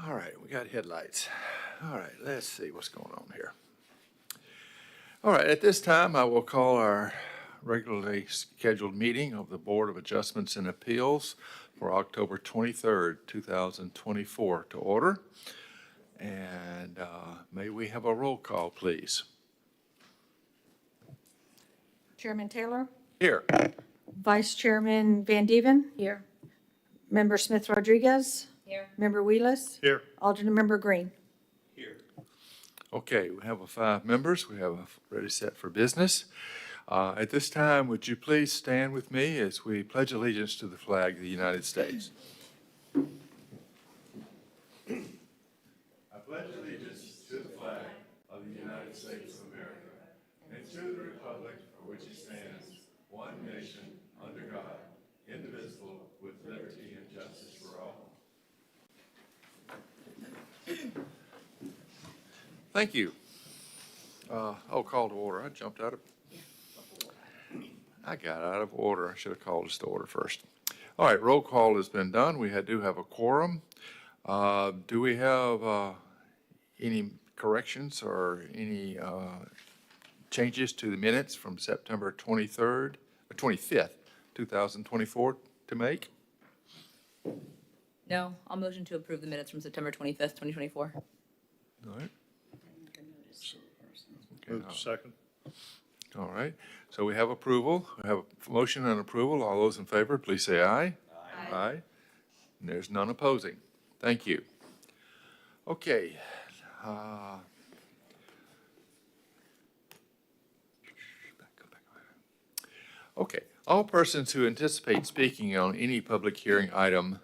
All right, we got headlights. All right, let's see what's going on here. All right, at this time, I will call our regularly scheduled meeting of the Board of Adjustments and Appeals for October 23rd, 2024 to order. And may we have a roll call, please? Chairman Taylor? Here. Vice Chairman Van Deven? Here. Member Smith Rodriguez? Here. Member Wheelis? Here. Alternate Member Green? Okay, we have 5 members. We have ready set for business. At this time, would you please stand with me as we pledge allegiance to the flag of the United States? I pledge allegiance to the flag of the United States of America and to the republic for which it stands, one nation, under God, indivisible, with liberty and justice for all. Thank you. Call to order. I got out of order. I should have called us to order first. All right, roll call has been done. We do have a quorum. Do we have any corrections or any changes to the minutes from September 23rd, or 25th, 2024 to make? No, I'll motion to approve the minutes from September 25th, 2024. All right. Move to second. All right, so we have approval. We have a motion and approval. All those in favor, please say aye. Aye. Aye. And there's none opposing. Thank you. Okay. Okay, all persons who anticipate speaking on any public hearing item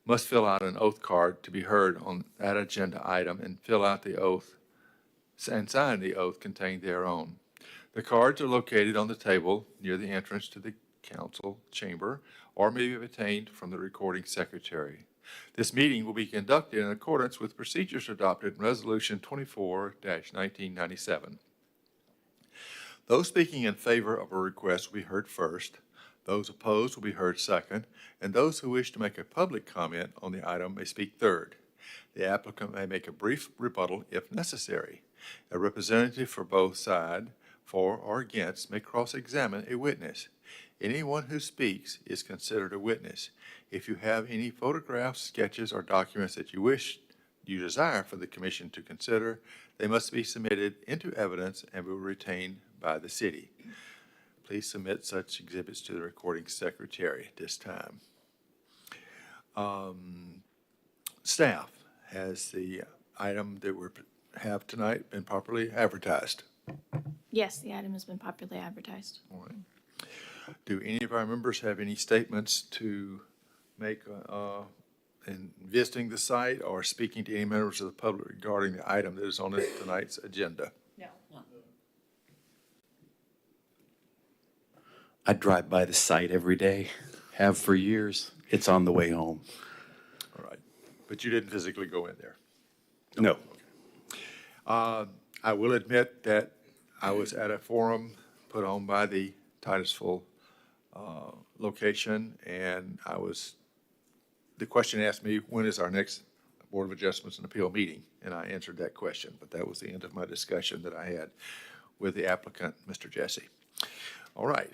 must fill out an oath card to be heard on that agenda item and fill out the oath and sign the oath contained thereon. The cards are located on the table near the entrance to the council chamber or may be obtained from the recording secretary. This meeting will be conducted in accordance with procedures adopted in Resolution 24-1997. Those speaking in favor of a request will be heard first, those opposed will be heard second, and those who wish to make a public comment on the item may speak third. The applicant may make a brief rebuttal if necessary. A representative for both sides, for or against, may cross-examine a witness. Anyone who speaks is considered a witness. If you have any photographs, sketches, or documents that you desire for the commission to consider, they must be submitted into evidence and will be retained by the city. Please submit such exhibits to the recording secretary at this time. Staff, has the item that we have tonight been properly advertised? Yes, the item has been popularly advertised. All right. Do any of our members have any statements to make in visiting the site or speaking to any members of the public regarding the item that is on tonight's agenda? No. I drive by the site every day, have for years. It's on the way home. All right. But you didn't physically go in there? No. I will admit that I was at a forum put on by the Titusville location, and the question asked me, when is our next Board of Adjustments and Appeal meeting? And I answered that question, but that was the end of my discussion that I had with the applicant, Mr. Jesse. All right.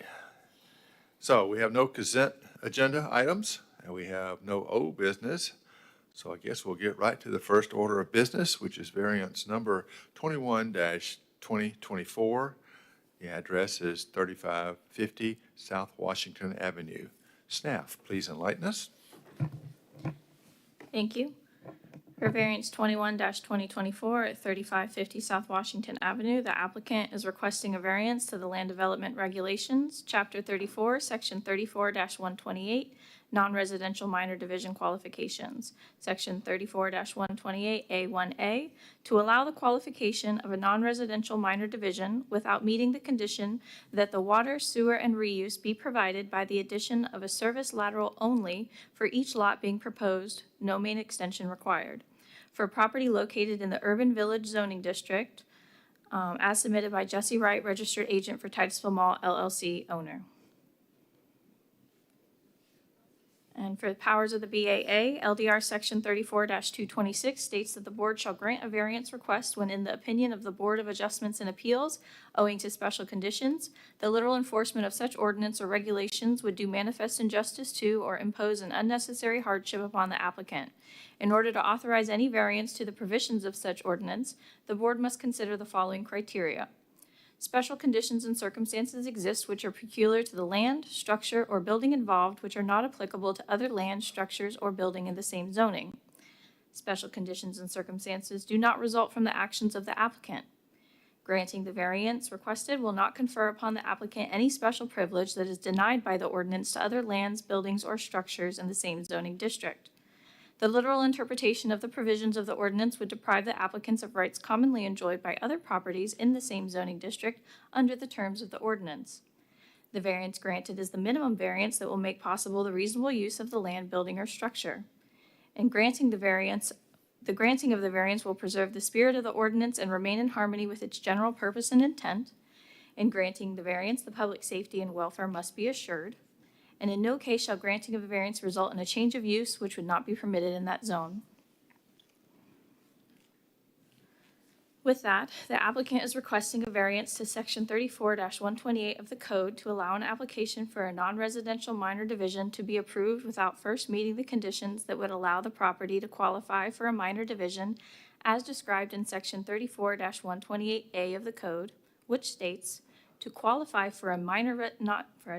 So we have no consent agenda items, and we have no old business. So I guess we'll get right to the first order of business, which is variance number 21-2024. The address is 3550 South Washington Avenue. Staff, please enlighten us. Thank you. For variance 21-2024 at 3550 South Washington Avenue, the applicant is requesting a variance to the Land Development Regulations, Chapter 34, Section 34-128, Non-Residential Minor Division Qualifications, Section 34-128A1A, to allow the qualification of a non-residential minor division without meeting the condition that the water, sewer, and reuse be provided by the addition of a service lateral only for each lot being proposed, no main extension required. For property located in the Urban Village Zoning District, as submitted by Jesse Wright, Registered Agent for Titusville Mall LLC, owner. And And for the powers of the BAA, LDR Section 34-226 states that the board shall grant a variance request when, in the opinion of the Board of Adjustments and Appeals, owing to special conditions, the literal enforcement of such ordinance or regulations would do manifest injustice to or impose an unnecessary hardship upon the applicant. In order to authorize any variance to the provisions of such ordinance, the board must consider the following criteria. Special conditions and circumstances exist which are peculiar to the land, structure, or building involved, which are not applicable to other land, structures, or building in the same zoning. Special conditions and circumstances do not result from the actions of the applicant. Granting the variance requested will not confer upon the applicant any special privilege that is denied by the ordinance to other lands, buildings, or structures in the same zoning district. The literal interpretation of the provisions of the ordinance would deprive the applicants of rights commonly enjoyed by other properties in the same zoning district under the terms of the ordinance. The variance granted is the minimum variance that will make possible the reasonable use of the land, building, or structure. In granting the granting of the variance will preserve the spirit of the ordinance and remain in harmony with its general purpose and intent. In granting the variance, the public safety and welfare must be assured. And in no case shall granting of a variance result in a change of use which would not be permitted in that zone. With that, the applicant is requesting a variance to Section 34-128 of the Code to allow an application for a non-residential minor division to be approved without first meeting the conditions that would allow the property to qualify for a minor division as described in Section 34-128A of the Code, which states, to qualify for a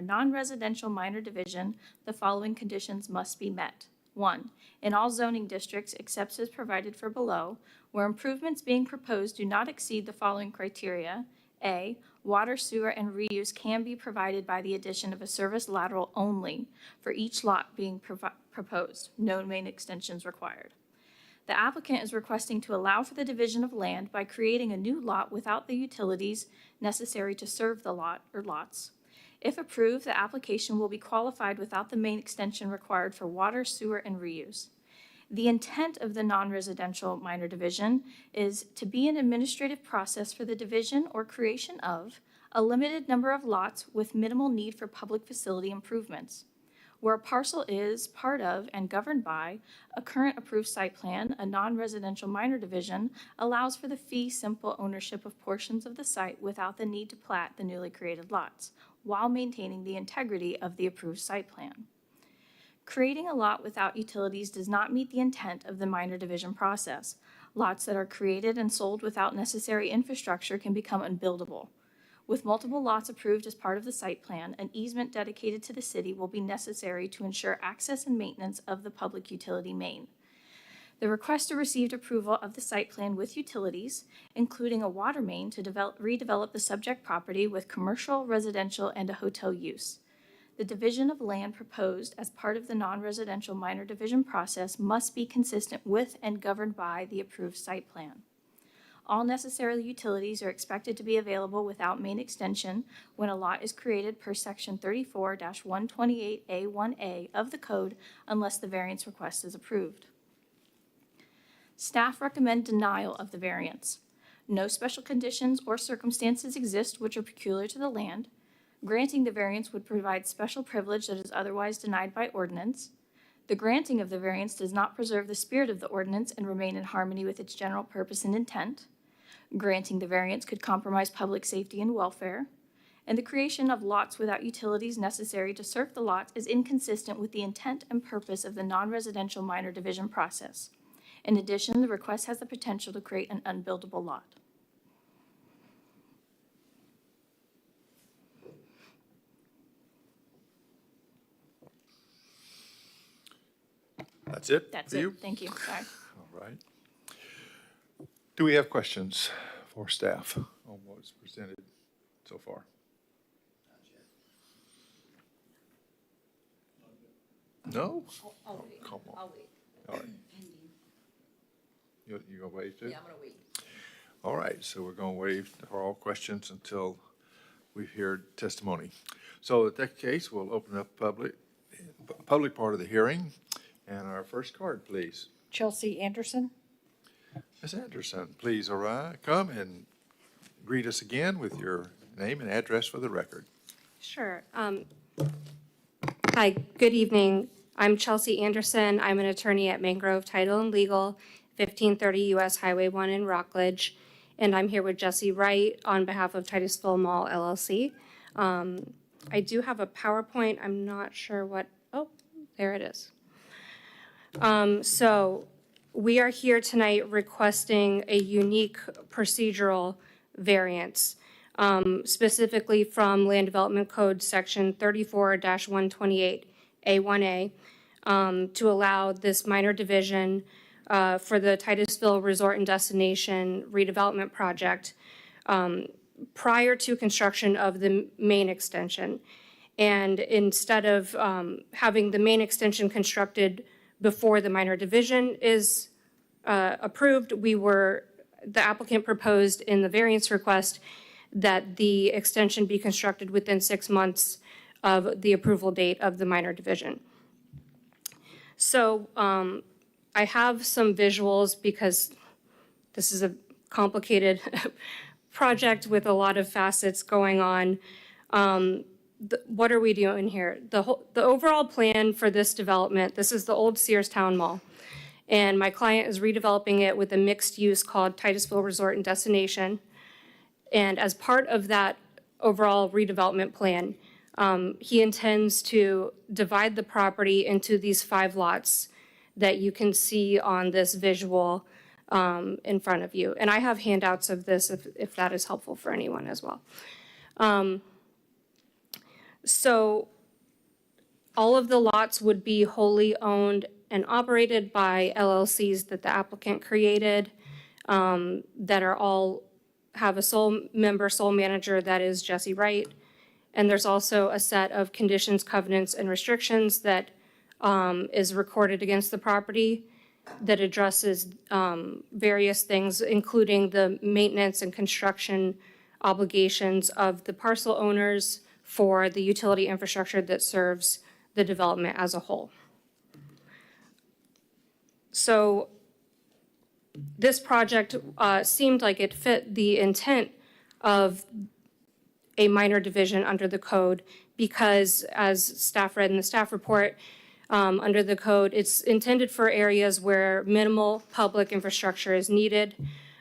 non-residential minor division, the following conditions must be met. 1. In all zoning districts, except as provided for below, where improvements being proposed do not exceed the following criteria. A. Water, sewer, and reuse can be provided by the addition of a service lateral only for each lot being proposed. No main extensions required. The applicant is requesting to allow for the division of land by creating a new lot without the utilities necessary to serve the lot or lots. If approved, the application will be qualified without the main extension required for water, sewer, and reuse. The intent of the non-residential minor division is to be an administrative process for the division or creation of a limited number of lots with minimal need for public facility improvements. Where a parcel is part of and governed by a current approved site plan, a non-residential minor division allows for the fee simple ownership of portions of the site without the need to plat the newly created lots, while maintaining the integrity of the approved site plan. Creating a lot without utilities does not meet the intent of the minor division process. Lots that are created and sold without necessary infrastructure can become unbuildable. With multiple lots approved as part of the site plan, an easement dedicated to the city will be necessary to ensure access and maintenance of the public utility main. The requester received approval of the site plan with utilities, including a water main to redevelop the subject property with commercial, residential, and a hotel use. The division of land proposed as part of the non-residential minor division process must be consistent with and governed by the approved site plan. All necessary utilities are expected to be available without main extension when a lot is created per Section 34-128A1A of the Code unless the variance request is approved. Staff recommend denial of the variance. No special conditions or circumstances exist which are peculiar to the land. Granting the variance would provide special privilege that is otherwise denied by ordinance. The granting of the variance does not preserve the spirit of the ordinance and remain in harmony with its general purpose and intent. Granting the variance could compromise public safety and welfare. And the creation of lots without utilities necessary to serve the lots is inconsistent with the intent and purpose of the non-residential minor division process. In addition, the request has the potential to create an unbuildable lot. That's it That's for it. you? Thank you. Sorry. All right. Do we have questions for staff on what's presented so far? No? I'll wait. Come on. I'll wait. All right. You gonna waive too? Yeah, I'm gonna wait. All right, so we're gonna waive for all questions until we've heard testimony. So in that case, we'll open up public part of the hearing. And our first card, please. Chelsea Anderson. Ms. Anderson, please come and greet us again with your name and address for the record. Sure. Hi, good evening. I'm Chelsea Anderson. I'm an attorney at Mangrove Title and Legal, 1530 US Highway 1 in Rockledge. And I'm here with Jesse Wright on behalf of Titusville Mall LLC. I do have a PowerPoint. I'm not sure what, oh, there it is. So we are here tonight requesting a unique procedural variance, specifically from Land Development Code Section 34-128A1A, to allow this minor division for the Titusville Resort and Destination redevelopment project prior to construction of the main extension. And instead of having the main extension constructed before the minor division is approved, the applicant proposed in the variance request that the extension be constructed within 6 months of the approval date of the minor division. So I have some visuals because this is a complicated project with a lot of facets going on. What are we doing here? The overall plan for this development, this is the old Sears Town Mall. And my client is redeveloping it with a mixed use called Titusville Resort and Destination. And as part of that overall redevelopment plan, he intends to divide the property into these 5 lots that you can see on this visual in front of you. And I have handouts of this if that is helpful for anyone as well. So all of the lots would be wholly owned and operated by LLCs that the applicant created that are all have a sole manager that is Jesse Wright. And there's also a set of conditions, covenants, and restrictions that is recorded against the property that addresses various things, including the maintenance and construction obligations of the parcel owners for the utility infrastructure that serves the development as a whole. So this project seemed like it fit the intent of a minor division under the code because, as staff read in the staff report, under the code, it's intended for areas where minimal public infrastructure is needed.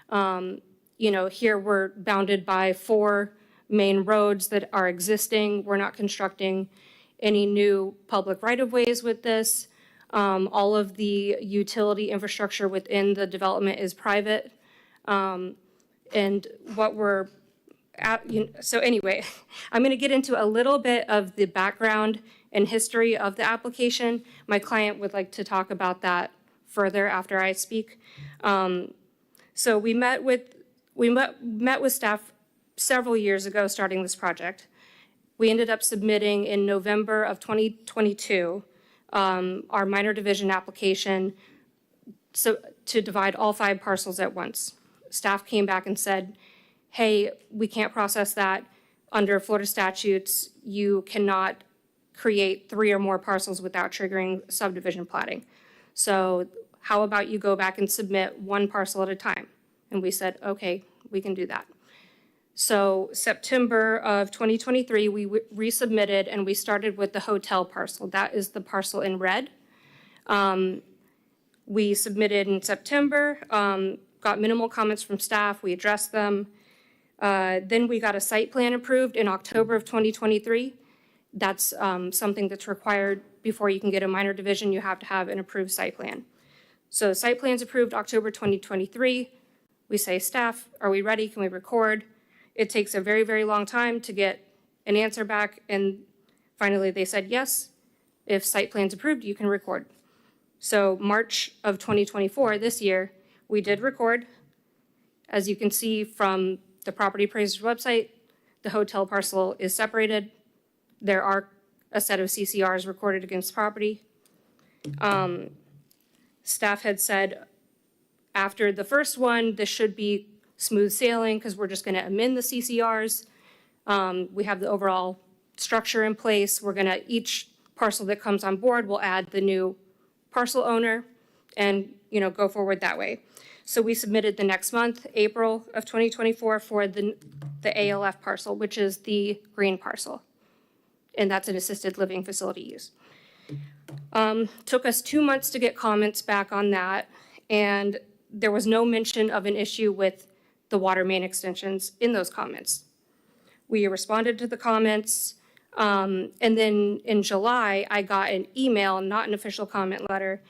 Here we're bounded by 4 main roads that are existing. We're not constructing any new public right-of-ways with this. All of the utility infrastructure within the development is private. And what we're at, so anyway, I'm gonna get into a little bit of the background and history of the application. My client would like to talk about that further after I speak. So we met with staff several years ago starting this project. We ended up submitting in November of 2022 our minor division application to divide all 5 parcels at once. Staff came back and said, hey, we can't process that. Under Florida statutes, you cannot create 3 or more parcels without triggering subdivision platting. So how about you go back and submit 1 parcel at a time? And we said, okay, we can do that. So September of 2023, we resubmitted and we started with the hotel parcel. That is the parcel in red. We submitted in September, got minimal comments from staff. We addressed them. Then we got a site plan approved in October of 2023. That's something that's required before you can get a minor division. You have to have an approved site plan. So site plan's approved October 2023. We say, staff, are we ready? Can we record? It takes a very, very long time to get an answer back. And finally they said, yes, if site plan's approved, you can record. So March of 2024, this year, we did record. As you can see from the property appraiser's website, the hotel parcel is separated. There are a set of CCRs recorded against property. Staff had said after the first one, this should be smooth sailing because we're just going to amend the CCRs. We have the overall structure in place. We're going to, each parcel that comes on board, we'll add the new parcel owner and, go forward that way. So we submitted the next month, April of 2024, for the ALF parcel, which is the green parcel. And that's an assisted living facility use. Took us 2 months to get comments back on that, and there was no mention of an issue with the water main extensions in those comments. We responded to the comments, and then in July, I got an email, not an official comment letter,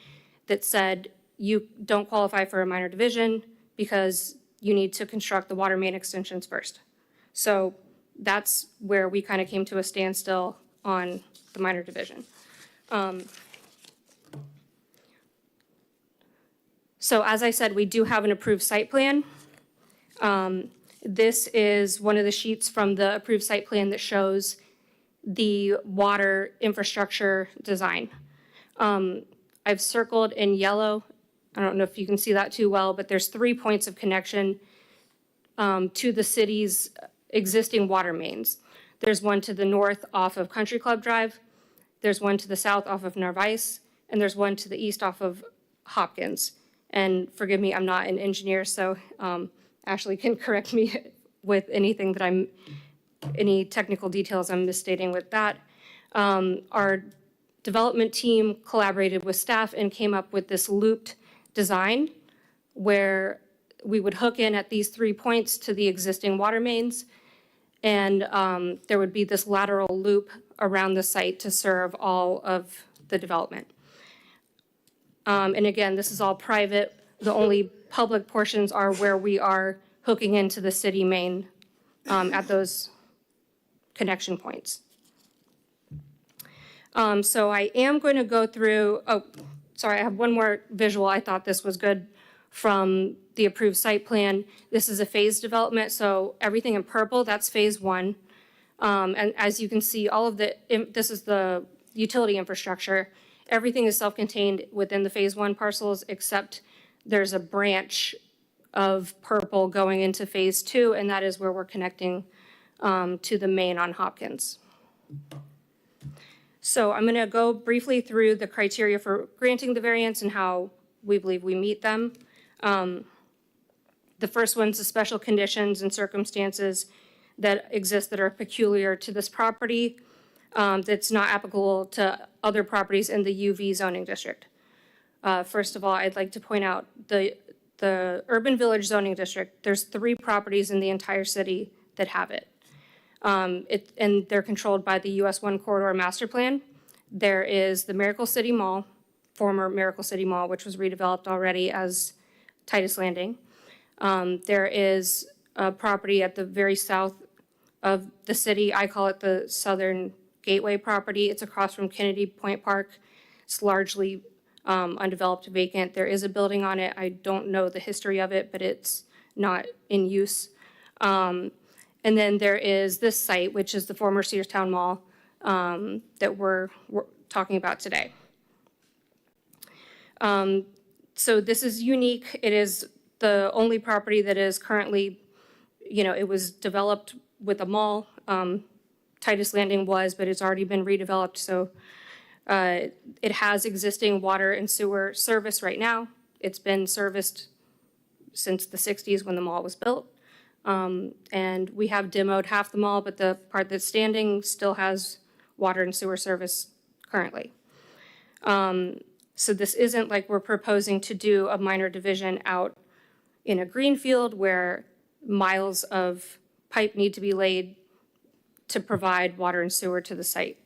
that said, you don't qualify for a minor division because you need to construct the water main extensions first. So that's where we kind of came to a standstill on the minor division. So as I said, we do have an approved site plan. This is one of the sheets from the approved site plan that shows the water infrastructure design. I've circled in yellow, I don't know if you can see that too well, but there's 3 points of connection to the city's existing water mains. There's one to the north off of Country Club Drive, there's one to the south off of Narvaez, and there's one to the east off of Hopkins. And forgive me, I'm not an engineer, so Ashley can correct me with anything that any technical details I'm misstating with that. Our development team collaborated with staff and came up with this looped design where we would hook in at these 3 points to the existing water mains, and there would be this lateral loop around the site to serve all of the development. And again, this is all private. The only public portions are where we are hooking into the city main at those connection points. So I am going to go through, sorry, I have one more visual. I thought this was good from the approved site plan. This is a phase development, so everything in purple, that's phase 1. And as you can see, this is the utility infrastructure. Everything is self-contained within the phase 1 parcels, except there's a branch of purple going into phase 2, and that is where we're connecting to the main on Hopkins. So I'm going to go briefly through the criteria for granting the variance and how we believe we meet them. The first one's the special conditions and circumstances that exist that are peculiar to this property, that's not applicable to other properties in the UV zoning district. First of all, I'd like to point out the urban village zoning district, there's 3 properties in the entire city that have it. And they're controlled by the US 1 Corridor Master Plan. There is the Miracle City Mall, former Miracle City Mall, which was redeveloped already as Titus Landing. There is a property at the very south of the city. I call it the Southern Gateway property. It's across from Kennedy Point Park. It's largely undeveloped, vacant. There is a building on it. I don't know the history of it, but it's not in use. And then there is this site, which is the former Searstown Mall that we're talking about today. So this is unique. It is the only property that is currently, it was developed with a mall. Titus Landing was, but it's already been redeveloped. So it has existing water and sewer service right now. It's been serviced since the 60s when the mall was built. And we have demoed half the mall, but the part that's standing still has water and sewer service currently. So this isn't like we're proposing to do a minor division out in a greenfield where miles of pipe need to be laid to provide water and sewer to the site.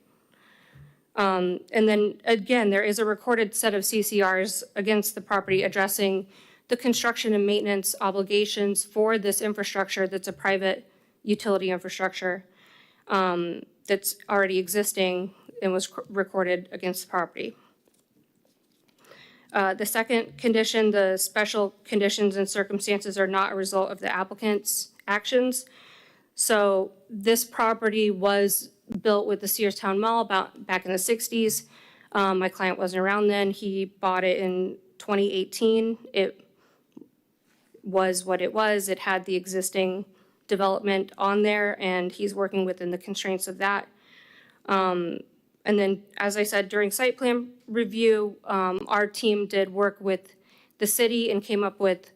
And then again, there is a recorded set of CCRs against the property addressing the construction and maintenance obligations for this infrastructure that's a private utility infrastructure that's already existing and was recorded against the property. The second condition, the special conditions and circumstances are not a result of the applicant's actions. So this property was built with the Searstown Mall back in the 60s. My client wasn't around then. He bought it in 2018. It was what it was. It had the existing development on there, and he's working within the constraints of that. And then, as I said, during site plan review, our team did work with the city and came up with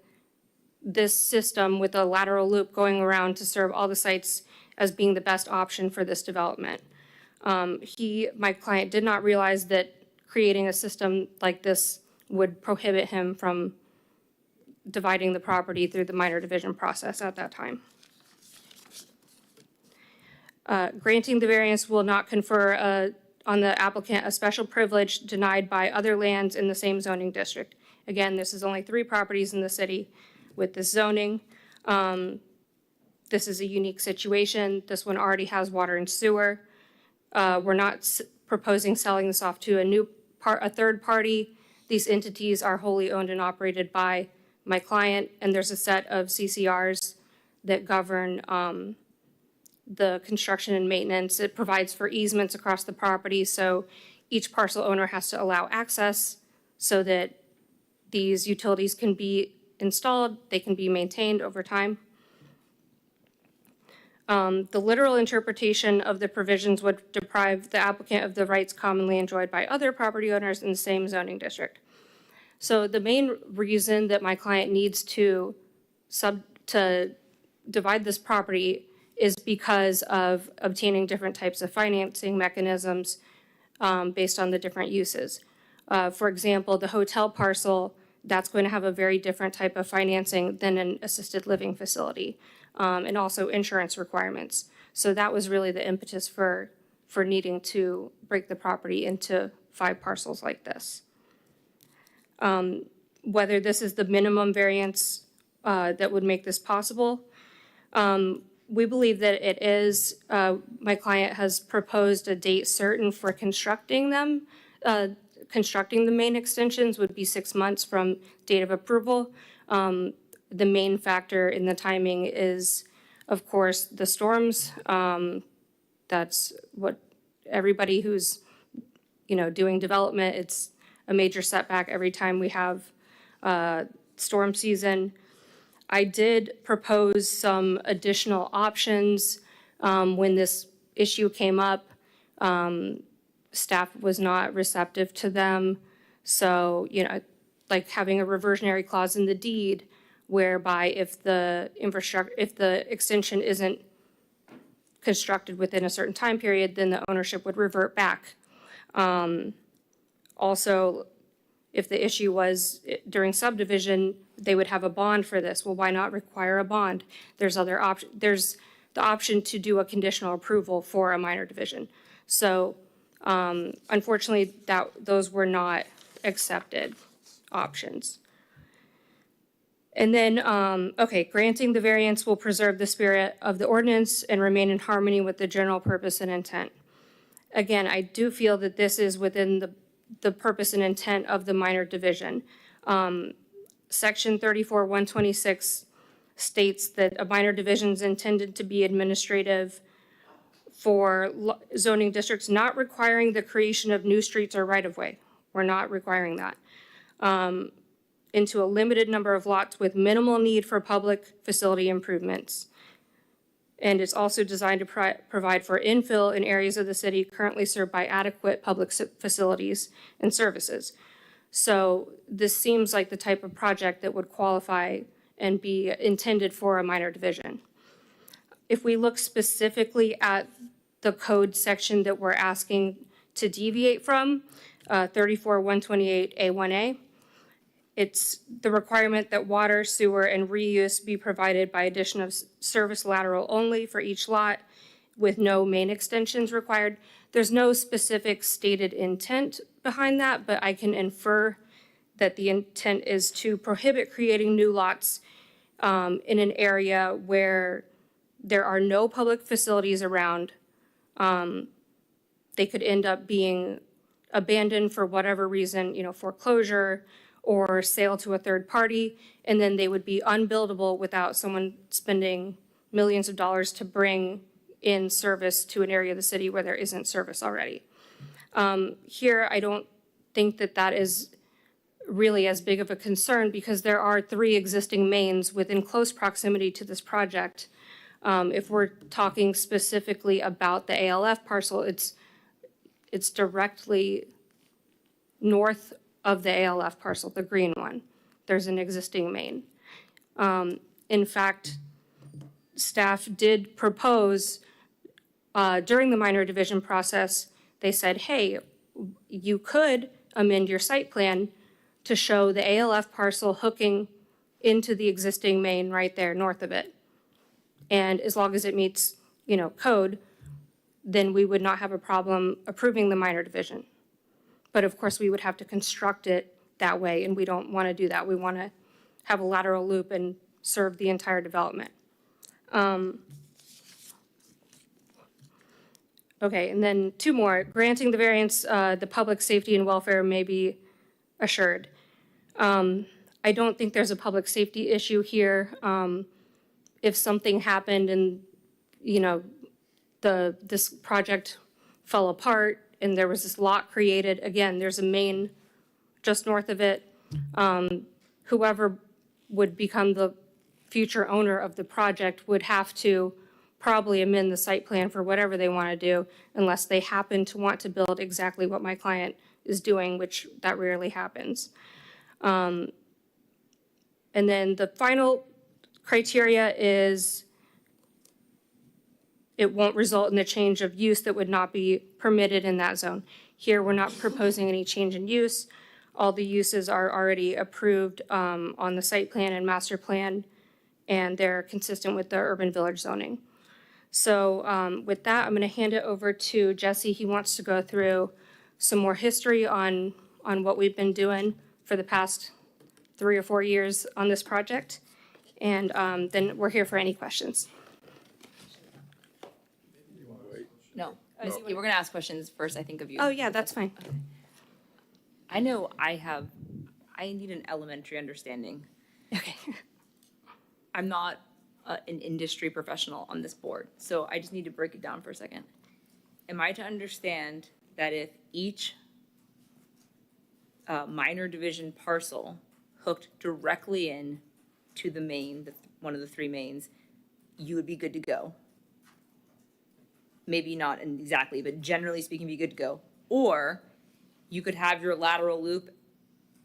this system with a lateral loop going around to serve all the sites as being the best option for this development. My client did not realize that creating a system like this would prohibit him from dividing the property through the minor division process at that time. Granting the variance will not confer on the applicant a special privilege denied by other lands in the same zoning district. Again, this is only 3 properties in the city with this zoning. This is a unique situation. This one already has water and sewer. We're not proposing selling this off to a third party. These entities are wholly owned and operated by my client, and there's a set of CCRs that govern the construction and maintenance. It provides for easements across the property, so each parcel owner has to allow access so that these utilities can be installed, they can be maintained over time. The literal interpretation of the provisions would deprive the applicant of the rights commonly enjoyed by other property owners in the same zoning district. So the main reason that my client needs to divide this property is because of obtaining different types of financing mechanisms based on the different uses. For example, the hotel parcel, that's going to have a very different type of financing than an assisted living facility, and also insurance requirements. So that was really the impetus for needing to break the property into 5 parcels like this. Whether this is the minimum variance that would make this possible, we believe that it is. My client has proposed a date certain for constructing them. Constructing the main extensions would be 6 months from date of approval. The main factor in the timing is, of course, the storms. That's what everybody who's, doing development, it's a major setback every time we have storm season. I did propose some additional options when this issue came up. Staff was not receptive to them. So, like having a reversionary clause in the deed whereby if the extension isn't constructed within a certain time period, then the ownership would revert back. Also, if the issue was during subdivision, they would have a bond for this. Well, why not require a bond? There's the option to do a conditional approval for a minor division. So unfortunately, those were not accepted options. And then, granting the variance will preserve the spirit of the ordinance and remain in harmony with the general purpose and intent. Again, I do feel that this is within the purpose and intent of the minor division. Section 34-126 states that a minor division is intended to be administrative for zoning districts not requiring the creation of new streets or right-of-way. We're not requiring that. Into a limited number of lots with minimal need for public facility improvements. And it's also designed to provide for infill in areas of the city currently served by adequate public facilities and services. So this seems like the type of project that would qualify and be intended for a minor division. If we look specifically at the code section that we're asking to deviate from, 34-128A1A, it's the requirement that water, sewer, and reuse be provided by addition of service lateral only for each lot with no main extensions required. There's no specific stated intent behind that, but I can infer that the intent is to prohibit creating new lots in an area where there are no public facilities around. They could end up being abandoned for whatever reason, foreclosure, or sale to a third party, and then they would be unbuildable without someone spending millions of dollars to bring in service to an area of the city where there isn't service already. Here, I don't think that is really as big of a concern because there are 3 existing mains within close proximity to this project. If we're talking specifically about the ALF parcel, it's directly north of the ALF parcel, the green one. There's an existing main. In fact, staff did propose during the minor division process, they said, hey, you could amend your site plan to show the ALF parcel hooking into the existing main right there north of it. And as long as it meets, code, then we would not have a problem approving the minor division. But of course, we would have to construct it that way, and we don't want to do that. We want to have a lateral loop and serve the entire development. Okay, and then two more. Granting the variance, the public safety and welfare may be assured. I don't think there's a public safety issue here. If something happened and, this project fell apart and there was this lot created, again, there's a main just north of it. Whoever would become the future owner of the project would have to probably amend the site plan for whatever they want to do, unless they happen to want to build exactly what my client is doing, which that rarely happens. And then the final criteria is it won't result in a change of use that would not be permitted in that zone. Here, we're not proposing any change in use. All the uses are already approved on the site plan and master plan, and they're consistent with the urban village zoning. So with that, I'm going to hand it over to Jesse. He wants to go through some more history on what we've been doing for the past 3 or 4 years on this project. And then we're here for any questions. No. We're going to ask questions first, I think, of you. Oh, yeah, that's fine. I know I need an elementary understanding. Okay. I'm not an industry professional on this board, so I just need to break it down for a second. Am I to understand that if each minor division parcel hooked directly in to the main, one of the 3 mains, you would be good to go? Maybe not exactly, but generally speaking, be good to go. Or you could have your lateral loop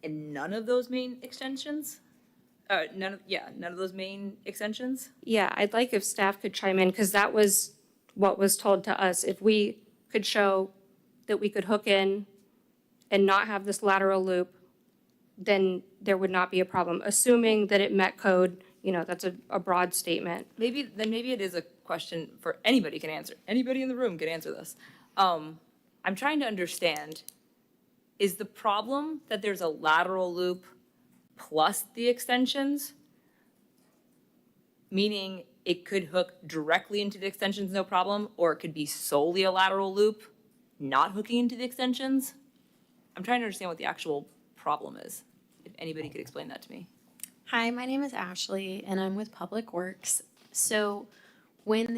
and none of those main extensions? None of those main extensions? Yeah, I'd like if staff could chime in, because that was what was told to us. If we could show that we could hook in and not have this lateral loop, then there would not be a problem, assuming that it met code. That's a broad statement. Maybe it is a question for anybody can answer. Anybody in the room can answer this. I'm trying to understand, is the problem that there's a lateral loop plus the extensions? Meaning it could hook directly into the extensions, no problem, or it could be solely a lateral loop, not hooking into the extensions? I'm trying to understand what the actual problem is. If anybody could explain that to me. Hi, my name is Ashley, and I'm with Public Works. So when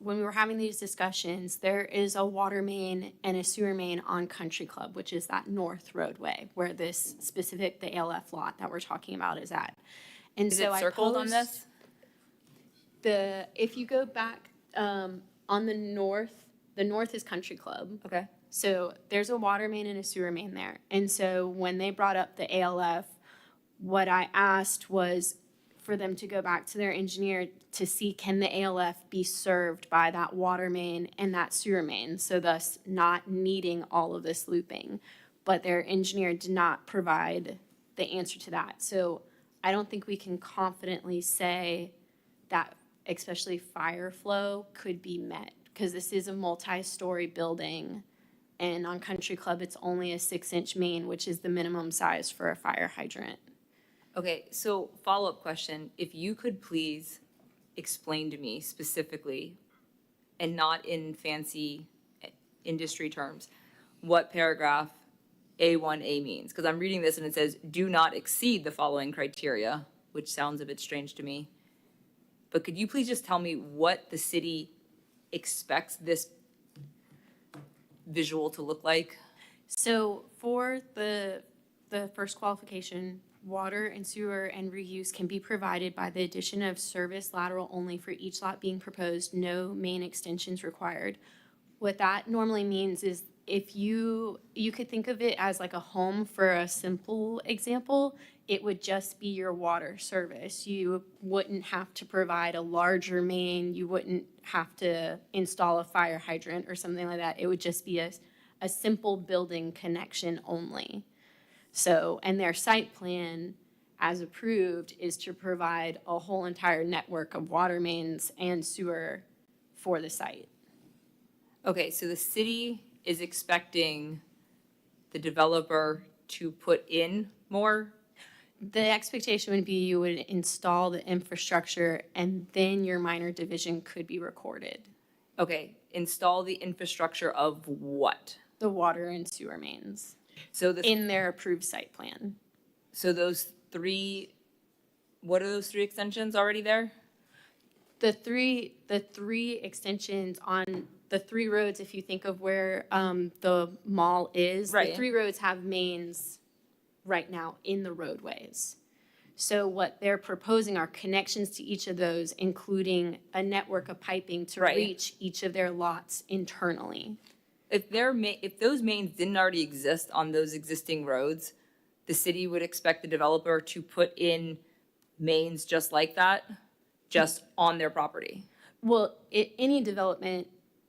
we were having these discussions, there is a water main and a sewer main on Country Club, which is that north roadway where this specific, the ALF lot that we're talking about is at. And Is so it circled on posed this? if you go back on the north is Country Club. Okay. So there's a water main and a sewer main there. And so when they brought up the ALF, what I asked was for them to go back to their engineer to see, can the ALF be served by that water main and that sewer main, so thus not needing all of this looping. But their engineer did not provide the answer to that. So I don't think we can confidently say that especially fire flow could be met, because this is a multi-story building. And on Country Club, it's only a 6-inch main, which is the minimum size for a fire hydrant. Okay, so follow-up question. If you could please explain to me specifically, and not in fancy industry terms, what paragraph A1A means. Because I'm reading this and it says, do not exceed the following criteria, which sounds a bit strange to me. But could you please just tell me what the city expects this visual to look like? So for the first qualification, water and sewer and reuse can be provided by the addition of service lateral only for each lot being proposed, no main extensions required. What that normally means is if you could think of it as like a home for a simple example, it would just be your water service. You wouldn't have to provide a larger main. You wouldn't have to install a fire hydrant or something like that. It would just be a simple building connection only. So, and their site plan, as approved, is to provide a whole entire network of water mains and sewer for the site. Okay, so the city is expecting the developer to put in more? The expectation would be you would install the infrastructure and then your minor division could be recorded. Okay, install the infrastructure of what? The water and sewer mains So the, in their approved site plan. so those three, what are those three extensions already there? The three extensions on the three roads, if you think of where the mall is, the Right. three roads have mains right now in the roadways. So what they're proposing are connections to each of those, including a network of piping to Right. reach each of their lots internally. If if those mains didn't already exist on those existing roads, the city would expect the developer to put in mains just like that, just on their property. Well, any development,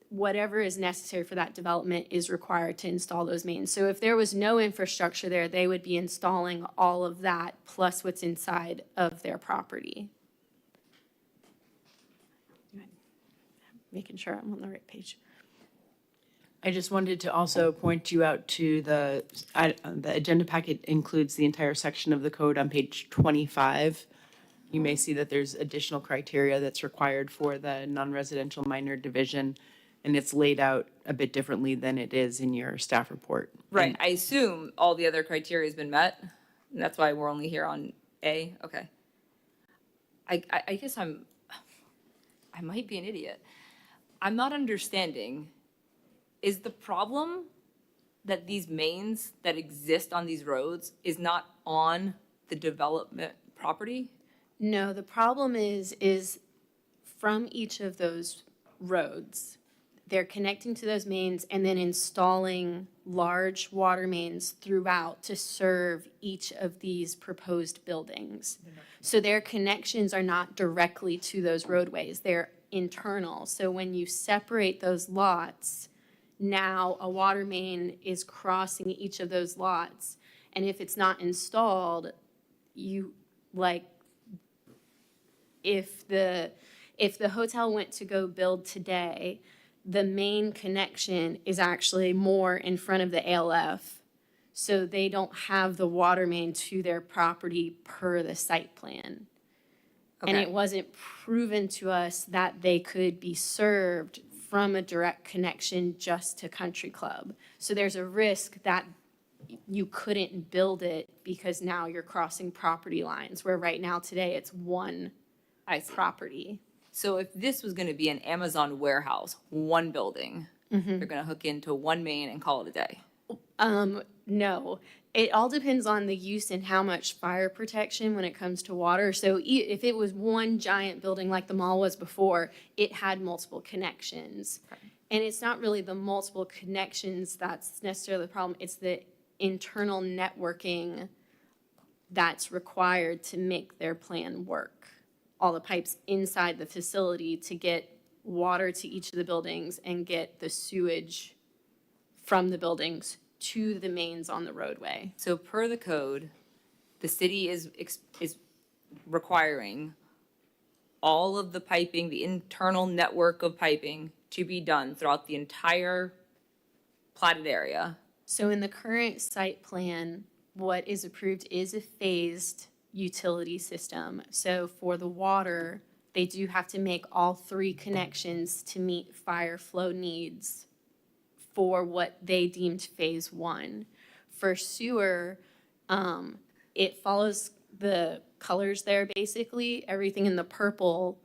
whatever is necessary for that development is required to install those mains. So if there was no infrastructure there, they would be installing all of that plus what's inside of their property. Making sure I'm on the right page. I just wanted to also point you out to the agenda packet includes the entire section of the code on page 25. You may see that there's additional criteria that's required for the non-residential minor division, and it's laid out a bit differently than it is in your staff report. Right, I assume all the other criteria has been met, and that's why we're only here on A, okay. I guess I might be an idiot. I'm not understanding, is the problem that these mains that exist on these roads is not on the development property? No, the problem is from each of those roads, they're connecting to those mains and then installing large water mains throughout to serve each of these proposed buildings. So their connections are not directly to those roadways, they're internal. So when you separate those lots, now a water main is crossing each of those lots. And if it's not installed, if the hotel went to go build today, the main connection is actually more in front of the ALF. So they don't have the water main to their property per the site plan. And Okay. it wasn't proven to us that they could be served from a direct connection just to Country Club. So there's a risk that you couldn't build it because now you're crossing property lines, where right now today it's one I see. property. So if this was gonna be an Amazon warehouse, one building, they're gonna hook into one main and call it a day. No, it all depends on the use and how much fire protection when it comes to water. So if it was one giant building like the mall was before, it had multiple connections. And it's not really the multiple connections that's necessarily the problem, it's the internal networking that's required to make their plan work. All the pipes inside the facility to get water to each of the buildings and get the sewage from the buildings to the mains on the roadway. So per the code, the city is requiring all of the piping, the internal network of piping to be done throughout the entire platted area. So in the current site plan, what is approved is a phased utility system. So for the water, they do have to make all three connections to meet fire flow needs for what they deemed phase one. For sewer, it follows the colors there basically. Everything in the purple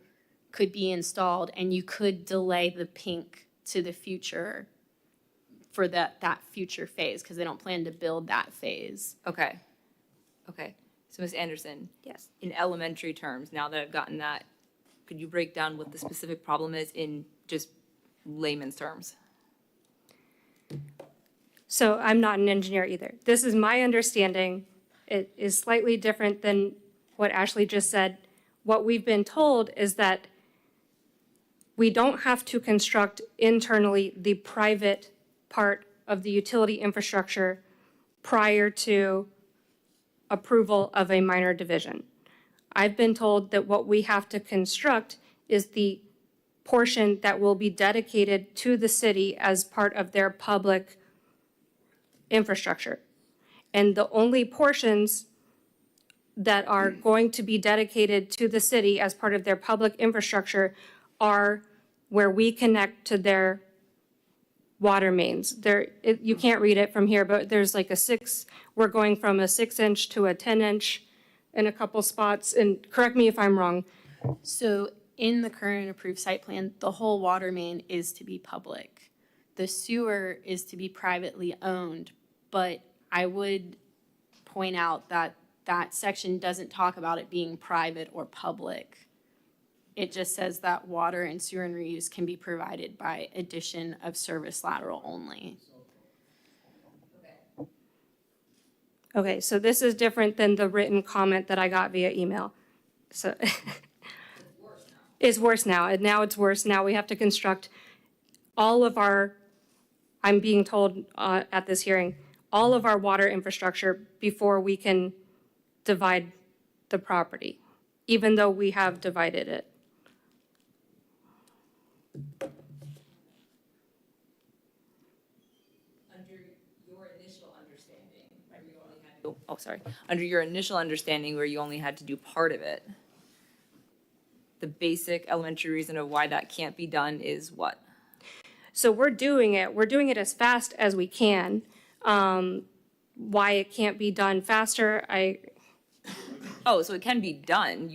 could be installed and you could delay the pink to the future for that future phase because they don't plan to build that phase. Okay. So Ms. Anderson, Yes. in elementary terms, now that I've gotten that, could you break down what the specific problem is in just layman's terms? So I'm not an engineer either. This is my understanding. It is slightly different than what Ashley just said. What we've been told is that we don't have to construct internally the private part of the utility infrastructure prior to approval of a minor division. I've been told that what we have to construct is the portion that will be dedicated to the city as part of their public infrastructure. And the only portions that are going to be dedicated to the city as part of their public infrastructure are where we connect to their water mains. You can't read it from here, but there's like we're going from a 6-inch to a 10-inch in a couple spots, and correct me if I'm wrong. So in the current approved site plan, the whole water main is to be public. The sewer is to be privately owned, but I would point out that that section doesn't talk about it being private or public. It just says that water and sewer and reuse can be provided by addition of service lateral only. Okay, so this is different than the written comment that I got via email. So it's worse now, and now it's worse. Now we have to construct all of our, I'm being told at this hearing, all of our water infrastructure before we can divide the property, even though we have divided it. Under your initial understanding where you only had to do part of it, the basic elementary reason of why that can't be done is what? So we're doing it as fast as we can. Why it can't be done faster, Oh, so it can be done,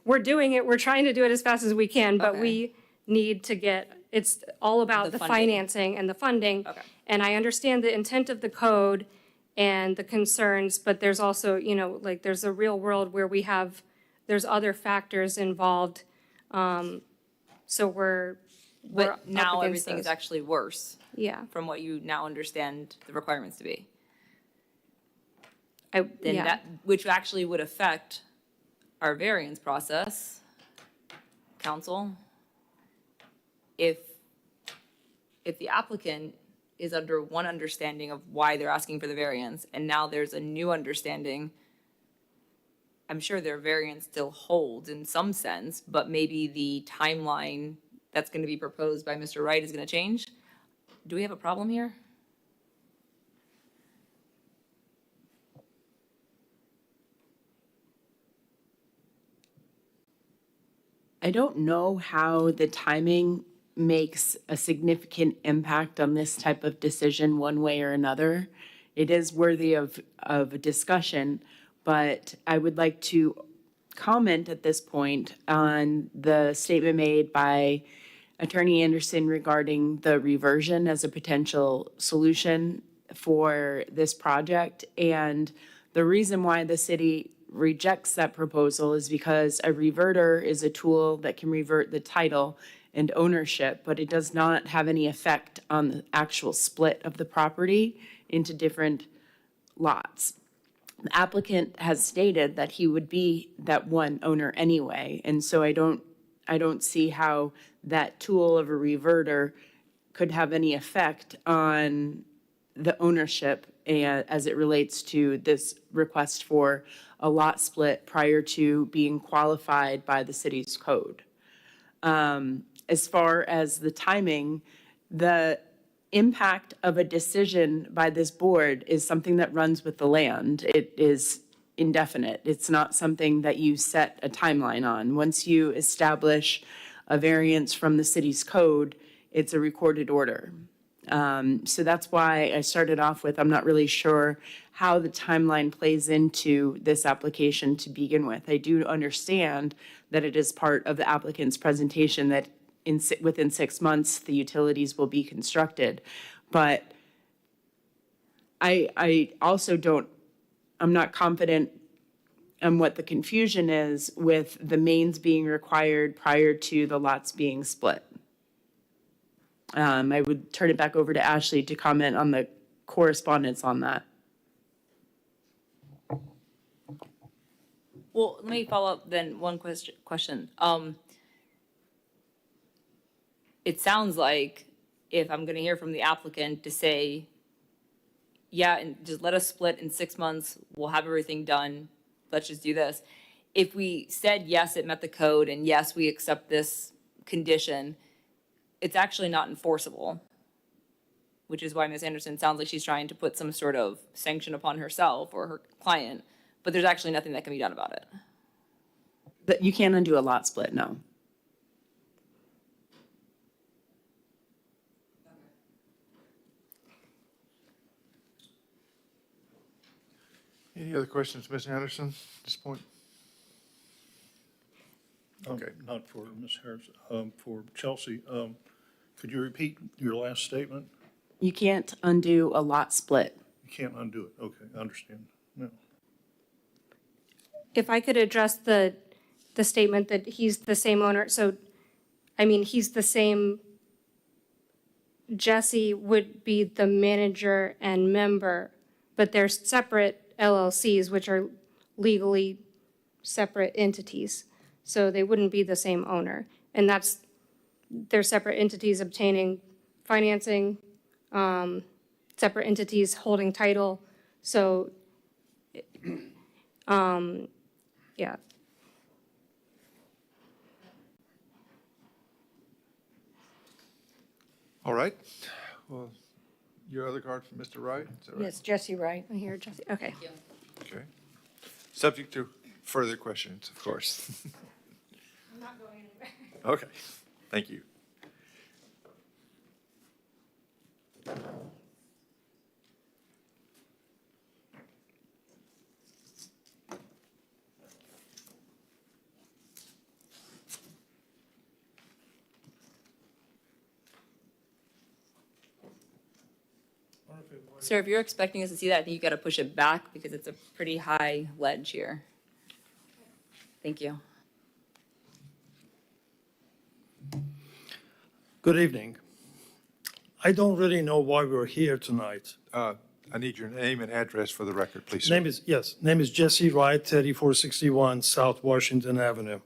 we're doing it, we're trying to do it as fast as we can, but Okay. we need to it's all about The the funding. financing and the funding. Okay. And I understand the intent of the code and the concerns, but there's also, like, there's a real world where there's other factors involved. So we're but up now against everything is those. actually worse Yeah. from what you now understand the requirements to be. Then Then which actually would affect our variance process, council. If the applicant is under one understanding of why they're asking for the variance, and now there's a new understanding, I'm sure their variance still holds in some sense, but maybe the timeline that's going to be proposed by Mr. Wright is going to change. Do we have a problem here? I don't know how the timing makes a significant impact on this type of decision one way or another. It is worthy of a discussion, but I would like to comment at this point on the statement made by Attorney Anderson regarding the reversion as a potential solution for this project. And the reason why the city rejects that proposal is because a reverter is a tool that can revert the title and ownership, but it does not have any effect on the actual split of the property into different lots. The applicant has stated that he would be that one owner anyway, and so I don't see how that tool of a reverter could have any effect on the ownership as it relates to this request for a lot split prior to being qualified by the city's code. As far as the timing, the impact of a decision by this board is something that runs with the land. It is indefinite. It's not something that you set a timeline on. Once you establish a variance from the city's code, it's a recorded order. So that's why I started off with, I'm not really sure how the timeline plays into this application to begin with. I do understand that it is part of the applicant's presentation that within 6 months, the utilities will be constructed. But I also I'm not confident on what the confusion is with the mains being required prior to the lots being split. I would turn it back over to Ashley to comment on the correspondence on that. Well, let me follow up then one question. It sounds like if I'm gonna hear from the applicant to say yeah, and just let us split in 6 months, we'll have everything done, let's just do this. If we said, yes, it met the code, and yes, we accept this condition, it's actually not enforceable, which is why Ms. Anderson sounds like she's trying to put some sort of sanction upon herself or her client, but there's actually nothing that can be done about it. That you can't undo a lot split, no. Any other questions, Ms. Anderson, at this point? Okay. Not for Ms. Harris, for Chelsea. Could you repeat your last statement? You can't undo a lot split. You can't undo it. Okay, I understand. No. If I could address the statement that he's the same owner, so, I mean, he's the same, Jesse would be the manager and member, but they're separate LLCs, which are legally separate entities. So they wouldn't be the same owner. And they're separate entities obtaining financing, separate entities holding title. So, yeah. All right. Well, your other card from Mr. Wright, is that right? Yes, Jesse Wright. I hear Jesse, okay. Okay. Subject to further questions, of course. I'm not going anywhere. Okay, thank you. Sir, if you're expecting us to see that, I think you gotta push it back because it's a pretty high ledge here. Thank you. Good evening. I don't really know why we're here tonight. I need your name and address for the record, please, sir. Name is Jesse Wright, 3461 South Washington Avenue.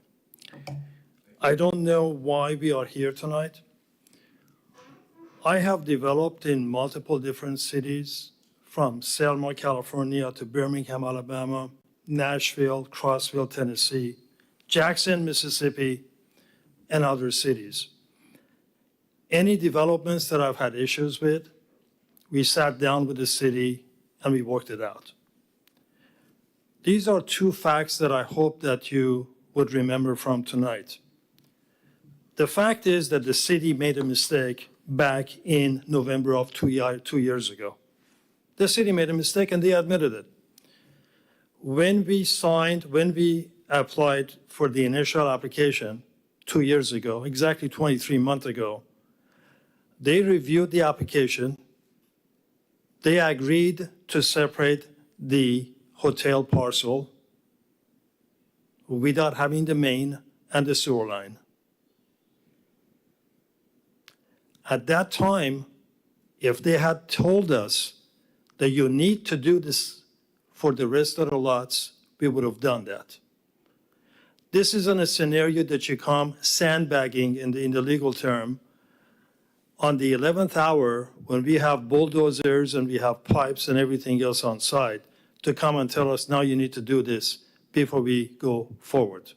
I don't know why we are here tonight. I have developed in multiple different cities, from Selma, California to Birmingham, Alabama, Nashville, Crossville, Tennessee, Jackson, Mississippi, and other cities. Any developments that I've had issues with, we sat down with the city and we worked it out. These are two facts that I hope that you would remember from tonight. The fact is that the city made a mistake back in November of 2 years ago. The city made a mistake and they admitted it. When we applied for the initial application 2 years ago, exactly 23 months ago, they reviewed the application. They agreed to separate the hotel parcel without having the main and the sewer line. At that time, if they had told us that you need to do this for the rest of the lots, we would have done that. This isn't a scenario that you come sandbagging in the legal term on the 11th hour when we have bulldozers and we have pipes and everything else on site to come and tell us, now you need to do this before we go forward.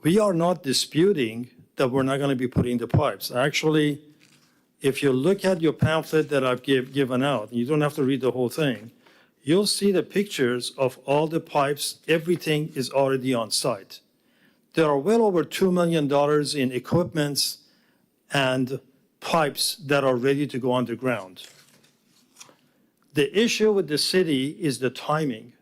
We are not disputing that we're not going to be putting the pipes. Actually, if you look at your pamphlet that I've given out, you don't have to read the whole thing, you'll see the pictures of all the pipes. Everything is already on site. There are well over $2 million in equipments and pipes that are ready to go underground. The issue with the city is the timing.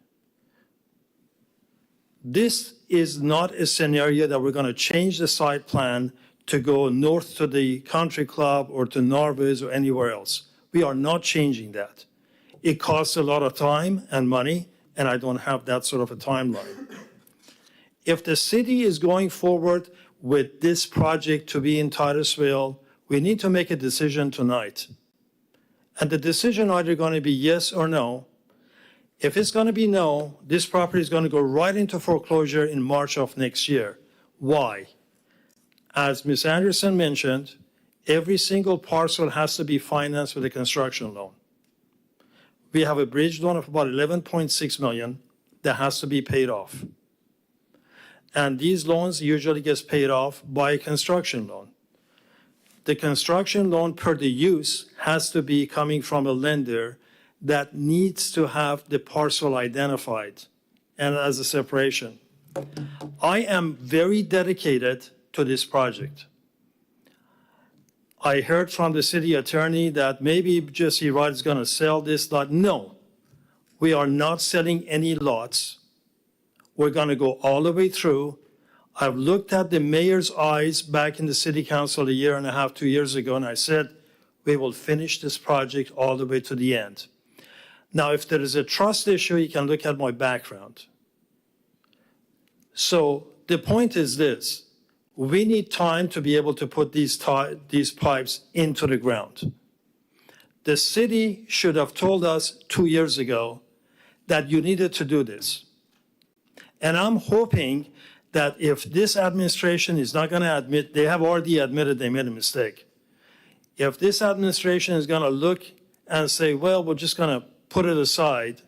This is not a scenario that we're going to change the site plan to go north to the country club or to Narvis or anywhere else. We are not changing that. It costs a lot of time and money, and I don't have that sort of a timeline. If the city is going forward with this project to be in Titusville, we need to make a decision tonight. And the decision either going to be yes or no. If it's going to be no, this property is going to go right into foreclosure in March of next year. Why? As Ms. Anderson mentioned, every single parcel has to be financed with a construction loan. we have a bridge loan of about 11.6 million that has to be paid off. And these loans usually gets paid off by a construction loan. The construction loan per the use has to be coming from a lender that needs to have the parcel identified and as a separation. I am very dedicated to this project. I heard from the city attorney that maybe Jesse Wright is going to sell this lot. No, we are not selling any lots. We're going to go all the way through. I've looked at the mayor's eyes back in the city council a year and a half, 2 years ago, and I said, we will finish this project all the way to the end. Now, if there is a trust issue, you can look at my background. So the point is this. We need time to be able to put these pipes into the ground. The city should have told us 2 years ago that you needed to do this. And I'm hoping that if this administration is not going to admit, they have already admitted they made a mistake. If this administration is going to look and say, well, we're just going to put it aside,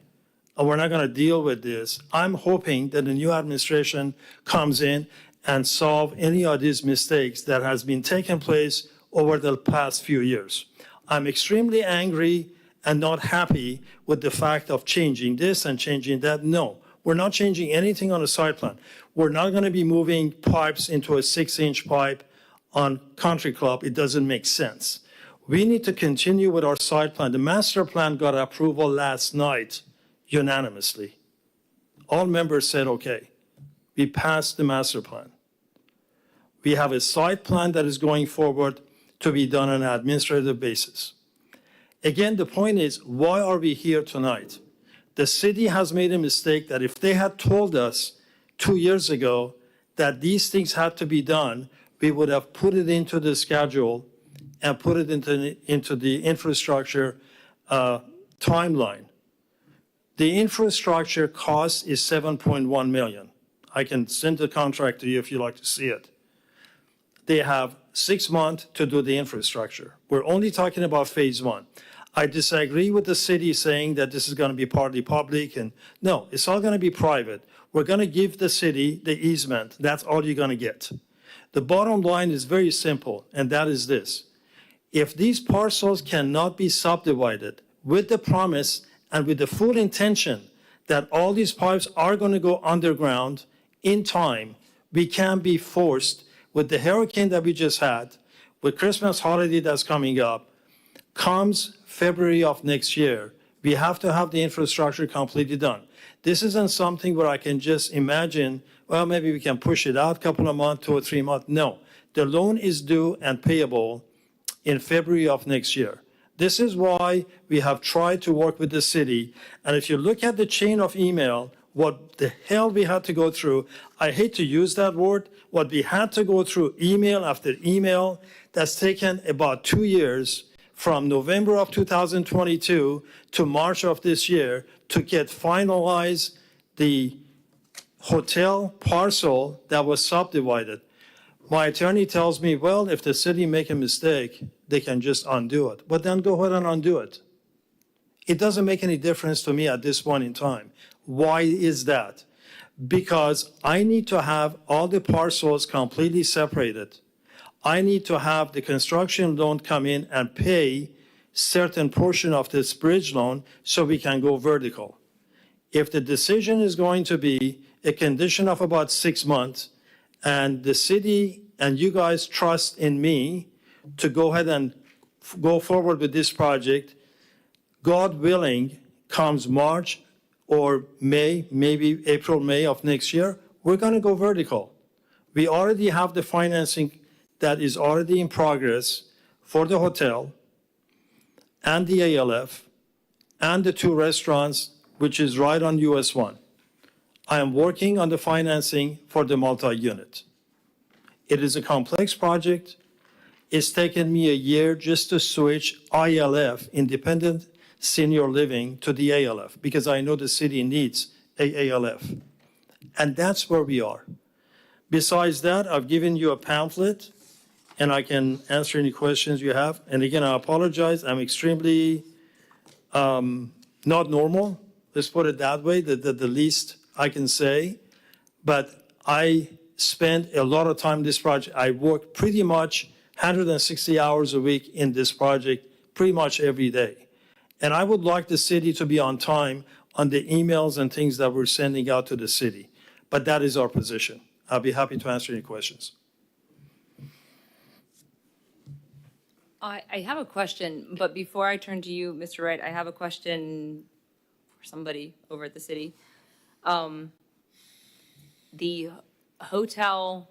and we're not going to deal with this, I'm hoping that the new administration comes in and solve any of these mistakes that has been taking place over the past few years. I'm extremely angry and not happy with the fact of changing this and changing that. No, we're not changing anything on the site plan. We're not going to be moving pipes into a 6-inch pipe on Country Club. It doesn't make sense. We need to continue with our site plan. The master plan got approval last night unanimously. All members said, okay, we passed the master plan. We have a site plan that is going forward to be done on an administrative basis. Again, the point is, why are we here tonight? The city has made a mistake that if they had told us 2 years ago that these things had to be done, we would have put it into the schedule and put it into the infrastructure timeline. The infrastructure cost is $7.1 million. I can send the contract to you if you'd like to see it. They have 6 months to do the infrastructure. We're only talking about phase 1. I disagree with the city saying that this is going to be partly public, and no, it's all going to be private. We're going to give the city the easement. That's all you're going to get. The bottom line is very simple, and that is this. If these parcels cannot be subdivided with the promise and with the full intention that all these pipes are going to go underground in time, we can be forced with the hurricane that we just had, with Christmas holiday that's coming up, comes February of next year, we have to have the infrastructure completely done. This isn't something where I can just imagine, well, maybe we can push it out a couple of months, 2 or 3 months. No, the loan is due and payable in February of next year. This is why we have tried to work with the city. And if you look at the chain of email, what the hell we had to go through, I hate to use that word, what we had to go through email after email, that's taken about 2 years from November of 2022 to March of this year to get finalized the hotel parcel that was subdivided. My attorney tells me, well, if the city make a mistake, they can just undo it. But then go ahead and undo it. It doesn't make any difference to me at this point in time. Why is that? Because I need to have all the parcels completely separated. I need to have the construction loan come in and pay certain portion of this bridge loan so we can go vertical. If the decision is going to be a condition of about 6 months, and the city and you guys trust in me to go ahead and go forward with this project, God willing, comes March or May, maybe April, May of next year, we're going to go vertical. We already have the financing that is already in progress for the hotel and the ALF and the 2 restaurants, which is right on US 1. I am working on the financing for the multi-unit. It is a complex project. It's taken me a year just to switch ILF, independent senior living, to the ALF, because I know the city needs ALF. And that's where we are. Besides that, I've given you a pamphlet, and I can answer any questions you have. And again, I apologize. I'm extremely not normal, let's put it that way, the least I can say. But I spent a lot of time in this project. I worked pretty much 160 hours a week in this project, pretty much every day. And I would like the city to be on time on the emails and things that we're sending out to the city. But that is our position. I'll be happy to answer any questions. I have a question, but before I turn to you, Mr. Wright, I have a question for somebody over at the city. The hotel,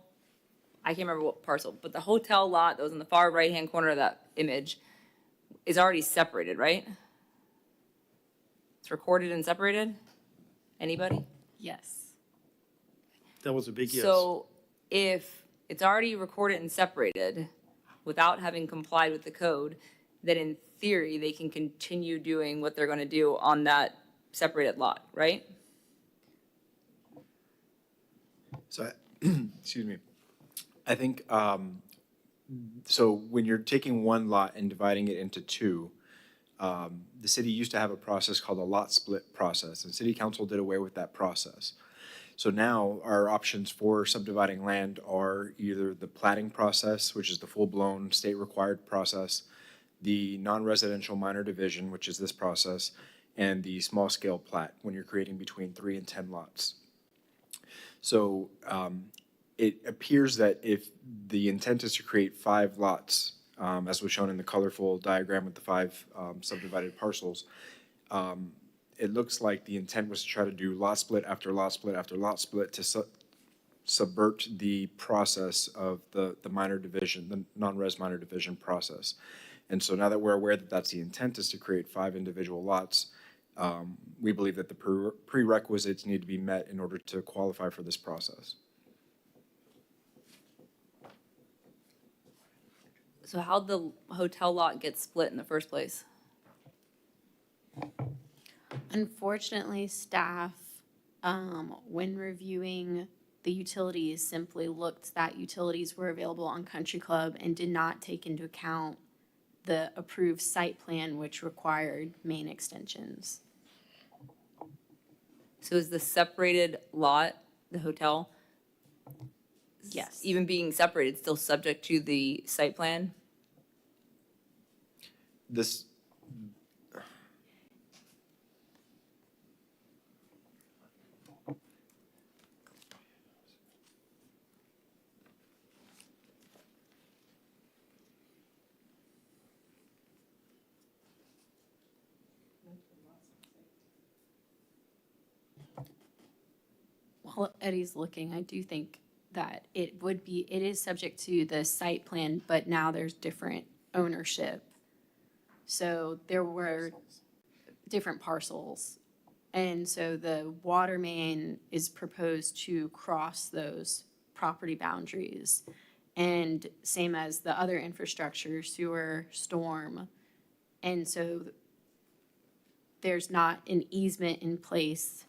I can't remember what parcel, but the hotel lot that was in the far right-hand corner of that image is already separated, right? It's recorded and separated? Anybody? Yes. That was a big yes. So if it's already recorded and separated without having complied with the code, then in theory, they can continue doing what they're going to do on that separated lot, right? So, excuse me. I think, so when you're taking one lot and dividing it into two, the city used to have a process called a lot split process, and city council did away with that process. So now our options for subdividing land are either the platting process, which is the full-blown state-required process, the non-residential minor division, which is this process, and the small-scale plat, when you're creating between 3 and 10 lots. So it appears that if the intent is to create 5 lots, as was shown in the colorful diagram with the 5 subdivided parcels, it looks like the intent was to try to do lot split after lot split after lot split to subvert the process of the minor division, the non-res minor division process. And so now that we're aware that that's the intent, is to create 5 individual lots, we believe that the prerequisites need to be met in order to qualify for this process. So how'd the hotel lot get split in the first place? Unfortunately, staff, when reviewing the utilities, simply looked that utilities were available on Country Club and did not take into account the approved site plan, which required main extensions. So is the separated lot, the hotel, Yes. even being separated, still subject to the site plan? This, While Eddie's looking, I do think that it is subject to the site plan, but now there's different ownership. So there were different parcels. And so the water main is proposed to cross those property boundaries. And same as the other infrastructure, sewer, storm. And so there's not an easement in place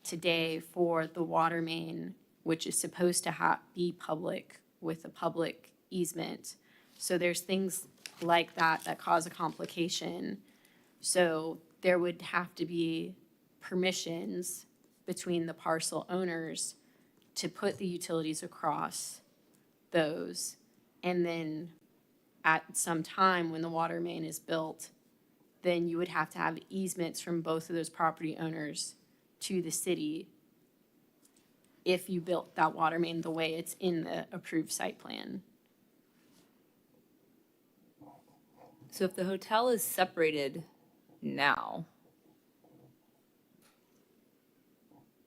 today for the water main, which is supposed to be public with a public easement. So there's things like that cause a complication. So there would have to be permissions between the parcel owners to put the utilities across those. And then at some time when the water main is built, then you would have to have easements from both of those property owners to the city if you built that water main the way it's in the approved site plan. So if the hotel is separated now,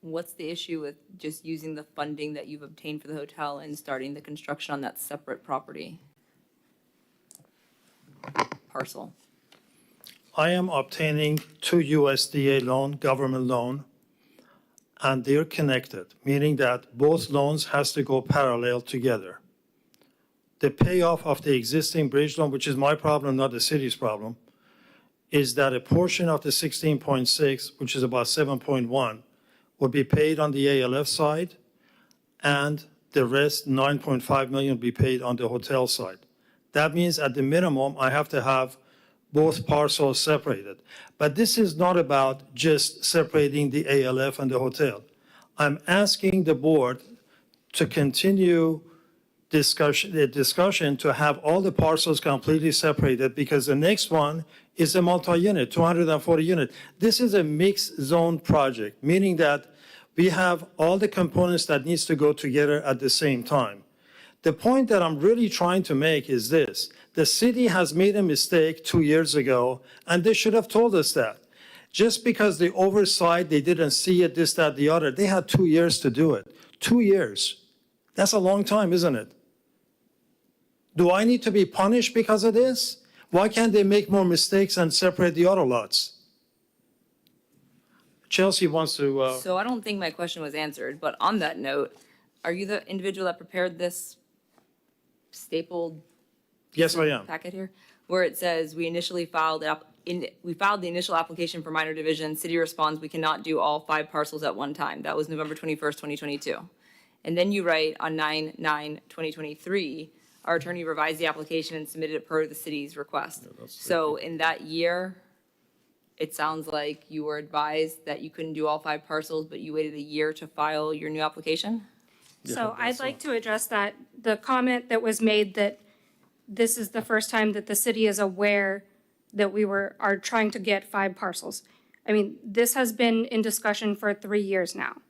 what's the issue with just using the funding that you've obtained for the hotel and starting the construction on that separate property parcel? I am obtaining 2 USDA loan, government loan, and they're connected, meaning that both loans has to go parallel together. The payoff of the existing bridge loan, which is my problem, not the city's problem, is that a portion of the 16.6, which is about 7.1, will be paid on the ALF side, and the rest, 9.5 million, will be paid on the hotel side. That means at the minimum, I have to have both parcels separated. But this is not about just separating the ALF and the hotel. I'm asking the board to continue the discussion to have all the parcels completely separated, because the next one is a multi-unit, 240 unit. This is a mixed zone project, meaning that we have all the components that needs to go together at the same time. The point that I'm really trying to make is this: the city has made a mistake 2 years ago, and they should have told us that. Just because they oversight, they didn't see it, this, that, the other, they had 2 years to do it. 2 years. That's a long time, isn't it? Do I need to be punished because of this? Why can't they make more mistakes and separate the other lots? Chelsea wants to, So I don't think my question was answered, but on that note, are you the individual that prepared this stapled yes, I am. packet here? Where it says, we filed the initial application for minor division. City responds, we cannot do all 5 parcels at one time. That was November 21st, 2022. And then you write on 9/9/2023, our attorney revised the application and submitted it per the city's request. So in that year, it sounds like you were advised that you couldn't do all 5 parcels, but you waited a year to file your new application? So I'd like to address that, the comment that was made that this is the first time that the city is aware that are trying to get 5 parcels. I mean, this has been in discussion for 3 years now.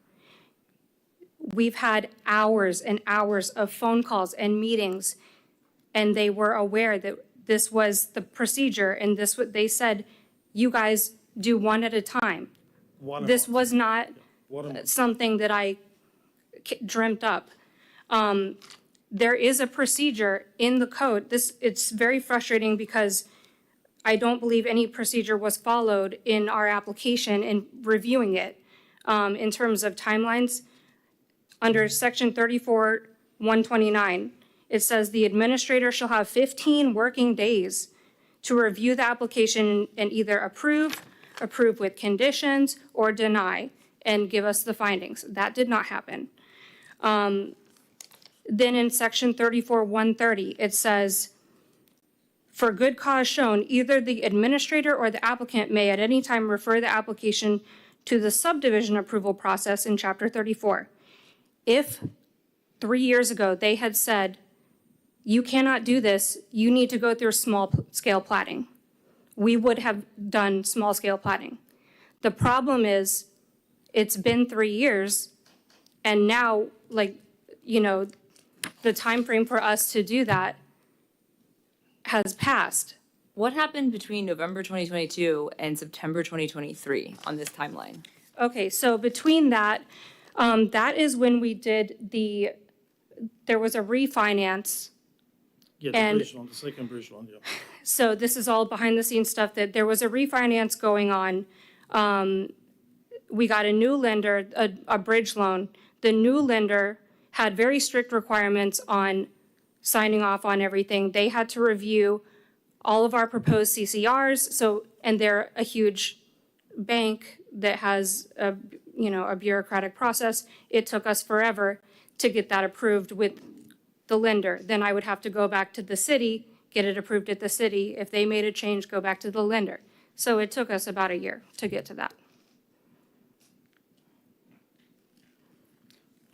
We've had hours and hours of phone calls and meetings, and they were aware that this was the procedure, and this what they said, you guys do one at a time. This was not something that I dreamt up. There is a procedure in the code. It's very frustrating because I don't believe any procedure was followed in our application and reviewing it in terms of timelines. Under section 34-129, it says the administrator shall have 15 working days to review the application and either approve with conditions, or deny and give us the findings. That did not happen. Then in section 34-130, it says, for good cause shown, either the administrator or the applicant may at any time refer the application to the subdivision approval process in chapter 34. If 3 years ago they had said, you cannot do this, you need to go through small scale platting, we would have done small scale platting. The problem is, it's been 3 years, and now, the time frame for us to do that has passed. What happened between November 2022 and September 2023 on this timeline? Okay, so between that, that is when we did there was a refinance. yeah, and- the bridge loan, the second bridge loan, yeah. So this is all behind the scenes stuff, that there was a refinance going on. We got a new lender, a bridge loan. The new lender had very strict requirements on signing off on everything. They had to review all of our proposed CCRs. And they're a huge bank that has a bureaucratic process. It took us forever to get that approved with the lender. Then I would have to go back to the city, get it approved at the city. If they made a change, go back to the lender. So it took us about a year to get to that.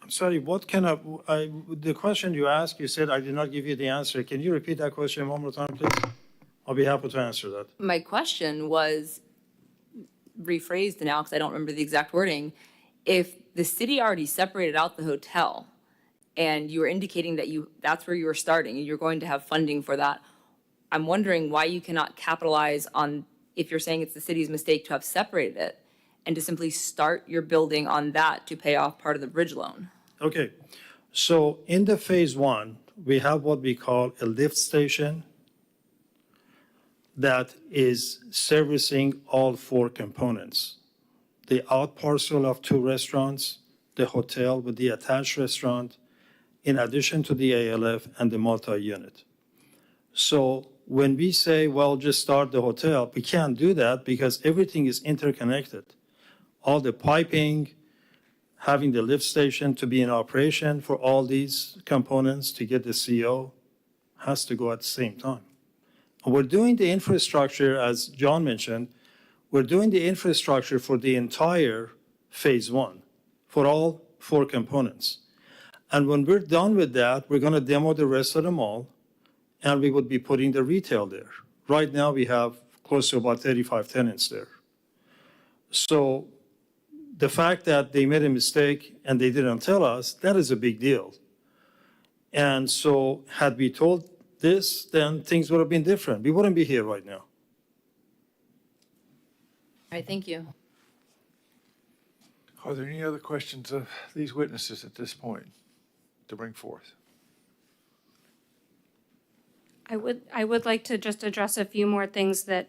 I'm sorry, the question you asked, you said I did not give you the answer. Can you repeat that question one more time, please? I'll be happy to answer that. My question was rephrased now because I don't remember the exact wording. If the city already separated out the hotel and you were indicating that that's where you were starting and you're going to have funding for that, I'm wondering why you cannot capitalize on, if you're saying it's the city's mistake to have separated it, and to simply start your building on that to pay off part of the bridge loan. Okay, so in the phase 1, we have what we call a lift station that is servicing all 4 components. The out parcel of 2 restaurants, the hotel with the attached restaurant, in addition to the ALF and the multi-unit. So when we say, well, just start the hotel, we can't do that because everything is interconnected. All the piping, having the lift station to be in operation for all these components to get the CO has to go at the same time. We're doing the infrastructure, as John mentioned, we're doing the infrastructure for the entire Phase 1, for all 4 components. And when we're done with that, we're going to demo the rest of the mall, and we would be putting the retail there. Right now, we have close to about 35 tenants there. So the fact that they made a mistake and they didn't tell us, that is a big deal. And so had we told this, then things would have been different. We wouldn't be here right now. All right, thank you. Are there any other questions of these witnesses at this point to bring forth? I would like to just address a few more things that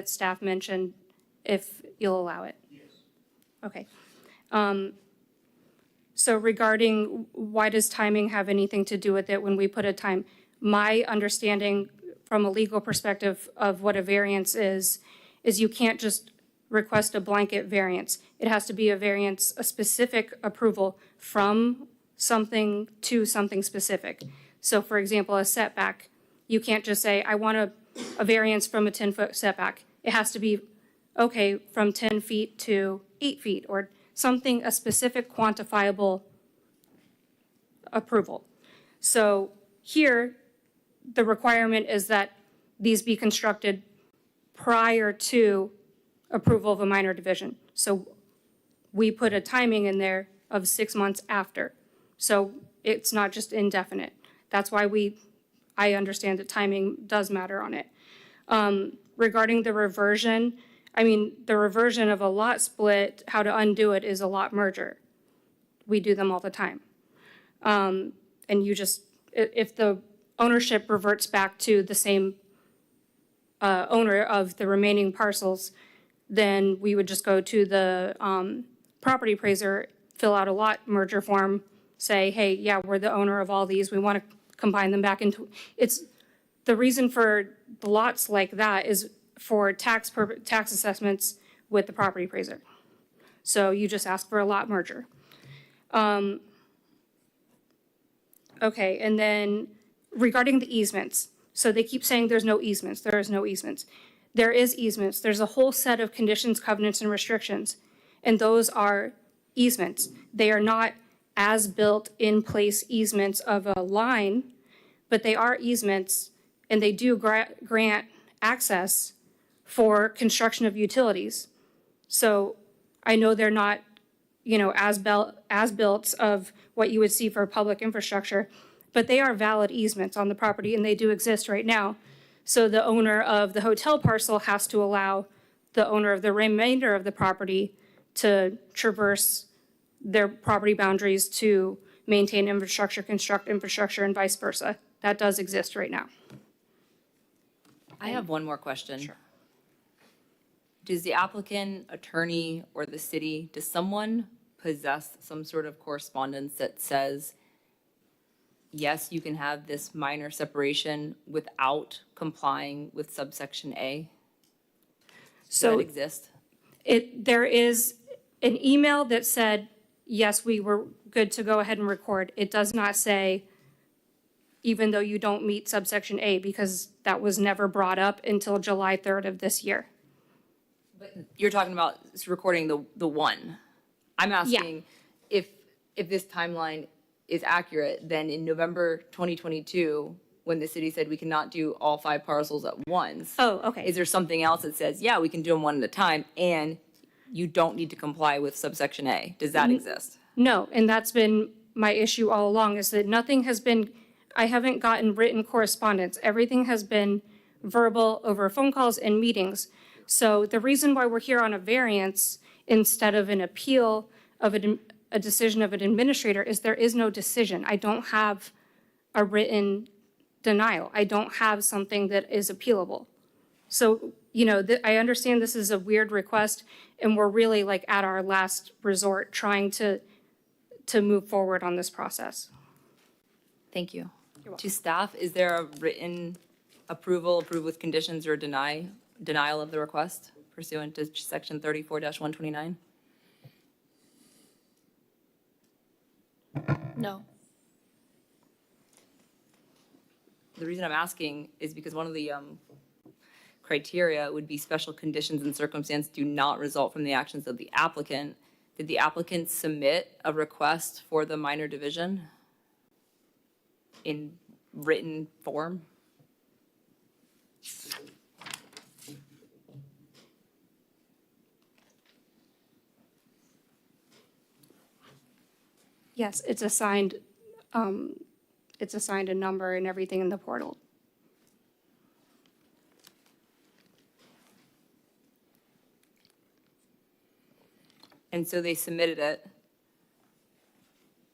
staff mentioned, if you'll allow it. Yes. Okay. So regarding why does timing have anything to do with it when we put a time? My understanding from a legal perspective of what a variance is you can't just request a blanket variance. It has to be a variance, a specific approval from something to something specific. So for example, a setback, you can't just say, I want a variance from a 10-foot setback. It has to be, okay, from 10 feet to 8 feet, or something, a specific quantifiable approval. So here, the requirement is that these be constructed prior to approval of a minor division. So we put a timing in there of 6 months after. So it's not just indefinite. That's why I understand that timing does matter on it. Regarding the reversion, the reversion of a lot split, how to undo it is a lot merger. We do them all the time. And if the ownership reverts back to the same owner of the remaining parcels, then we would just go to the property appraiser, fill out a lot merger form, say, hey, yeah, we're the owner of all these. We want to combine them back into, the reason for the lots like that is for tax assessments with the property appraiser. So you just ask for a lot merger. Okay, and then regarding the easements, so they keep saying there's no easements, there is no easements. There is easements. There's a whole set of conditions, covenants, and restrictions, and those are easements. They are not as-built in-place easements of a line, but they are easements, and they do grant access for construction of utilities. So I know they're not, as-built of what you would see for public infrastructure, but they are valid easements on the property, and they do exist right now. So the owner of the hotel parcel has to allow the owner of the remainder of the property to traverse their property boundaries to maintain infrastructure, construct infrastructure, and vice versa. That does exist right now. I have one more question. Sure. Does the applicant, attorney, or the city, does someone possess some sort of correspondence that says, yes, you can have this minor separation without complying with subsection A? Does that exist? There is an email that said, yes, we were good to go ahead and record. It does not say, even though you don't meet subsection A, because that was never brought up until July 3rd of this year. But you're talking about recording the one. I'm asking if this timeline is accurate, then in November 2022, when the city said we cannot do all 5 parcels at once. Oh, okay. Is there something else that says, yeah, we can do them one at a time, and you don't need to comply with subsection A? Does that exist? No, and that's been my issue all along, is that nothing has been, I haven't gotten written correspondence. Everything has been verbal over phone calls and meetings. So the reason why we're here on a variance instead of an appeal of a decision of an administrator is there is no decision. I don't have a written denial. I don't have something that is appealable. So, I understand this is a weird request, and we're really like at our last resort trying to move forward on this process. Thank you. To staff, is there a written approval, approved with conditions, or denial of the request pursuant to section 34-129? No. the reason I'm asking is because one of the criteria would be special conditions and circumstances do not result from the actions of the applicant. Did the applicant submit a request for the minor division in written form? Yes, it's assigned a number and everything in the portal. And so they submitted it,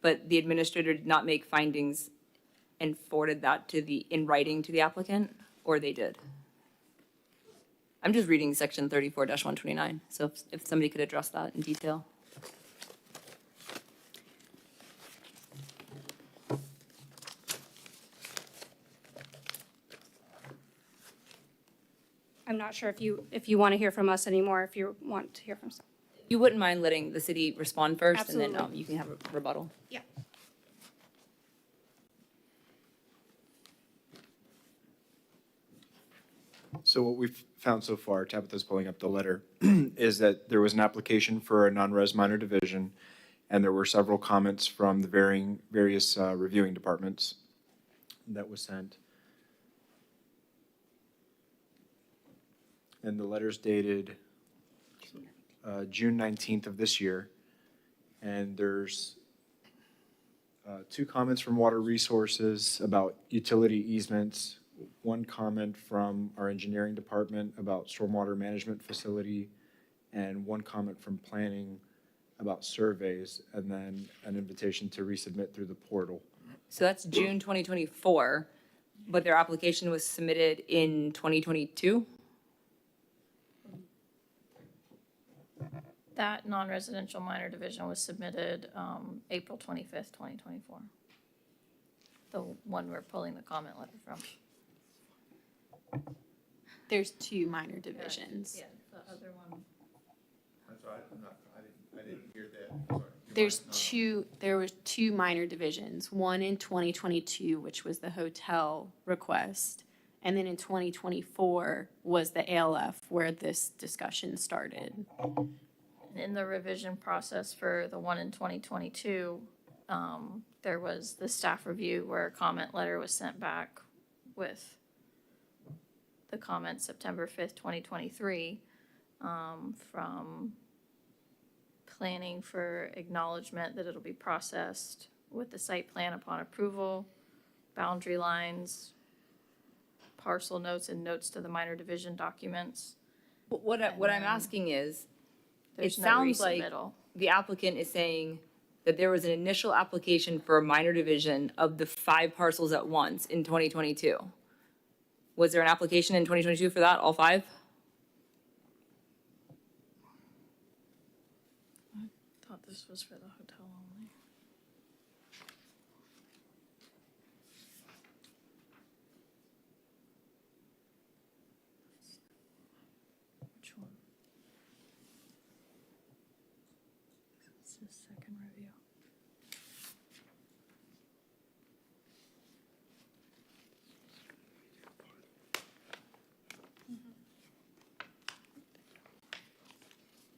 but the administrator did not make findings and forwarded that in writing to the applicant, or they did? I'm just reading section 34-129, so if somebody could address that in detail. I'm not sure if you want to hear from us anymore, if you want to hear from some. You wouldn't mind letting the city respond first, and then Absolutely. you can have a rebuttal? Yeah. So what we've found so far, Tabitha's pulling up the letter, is that there was an application for a non-res minor division, and there were several comments from the various reviewing departments that was sent. And the letter's dated June 19th of this year. And there's two comments from Water Resources about utility easements, one comment from our engineering department about stormwater management facility, and one comment from planning about surveys, and then an invitation to resubmit through the portal. So that's June 2024, but their application was submitted in 2022? That non-residential minor division was submitted April 25th, 2024. The one we're pulling the comment letter from. There's two minor divisions. Yeah, the other one. That's right, I didn't hear that, sorry. There was two minor divisions, one in 2022, which was the hotel request, and then in 2024 was the ALF where this discussion started. In the revision process for the one in 2022, there was the staff review where a comment letter was sent back with the comment September 5th, 2023, from planning for acknowledgement that it'll be processed with the site plan upon approval, boundary lines, parcel notes, and notes to the minor division documents. What I'm asking is, it There's no sounds like resubmittal. the applicant is saying that there was an initial application for a minor division of the 5 parcels at once in 2022. Was there an application in 2022 for that, all 5? I thought this was for the hotel only. Which one? This is second review.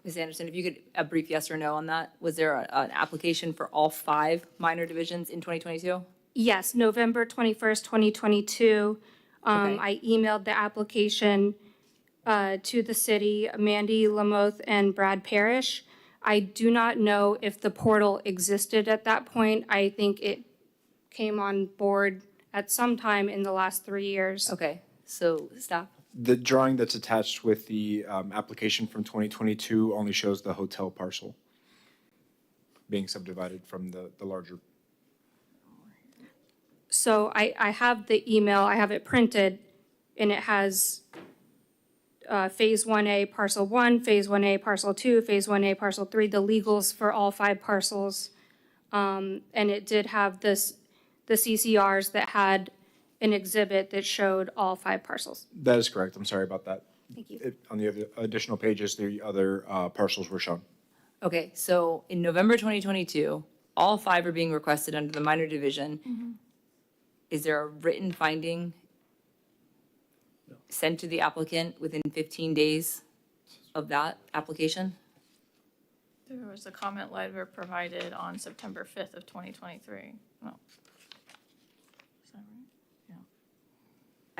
Ms. Anderson, if you could, a brief yes or no on that. Was there an application for all 5 minor divisions in 2022? Yes, November 21st, 2022. Okay. I emailed the application to the city, Mandy Lamoth and Brad Parrish. I do not know if the portal existed at that point. I think it came on board at some time in the last 3 years. Okay, so staff? The drawing that's attached with the application from 2022 only shows the hotel parcel being subdivided from the larger. So I have the email, I have it printed, and it has Phase 1A, Parcel 1, Phase 1A, Parcel 2, Phase 1A, Parcel 3, the legals for all 5 parcels. And it did have the CCRs that had an exhibit that showed all 5 parcels. That is correct. I'm sorry about that. Thank you. On the other additional pages, the other parcels were shown. Okay, so in November 2022, all 5 are being requested under the minor division. is there a written finding sent to the applicant within 15 days of that application? There was a comment letter provided on September 5th of 2023. Oh. Is that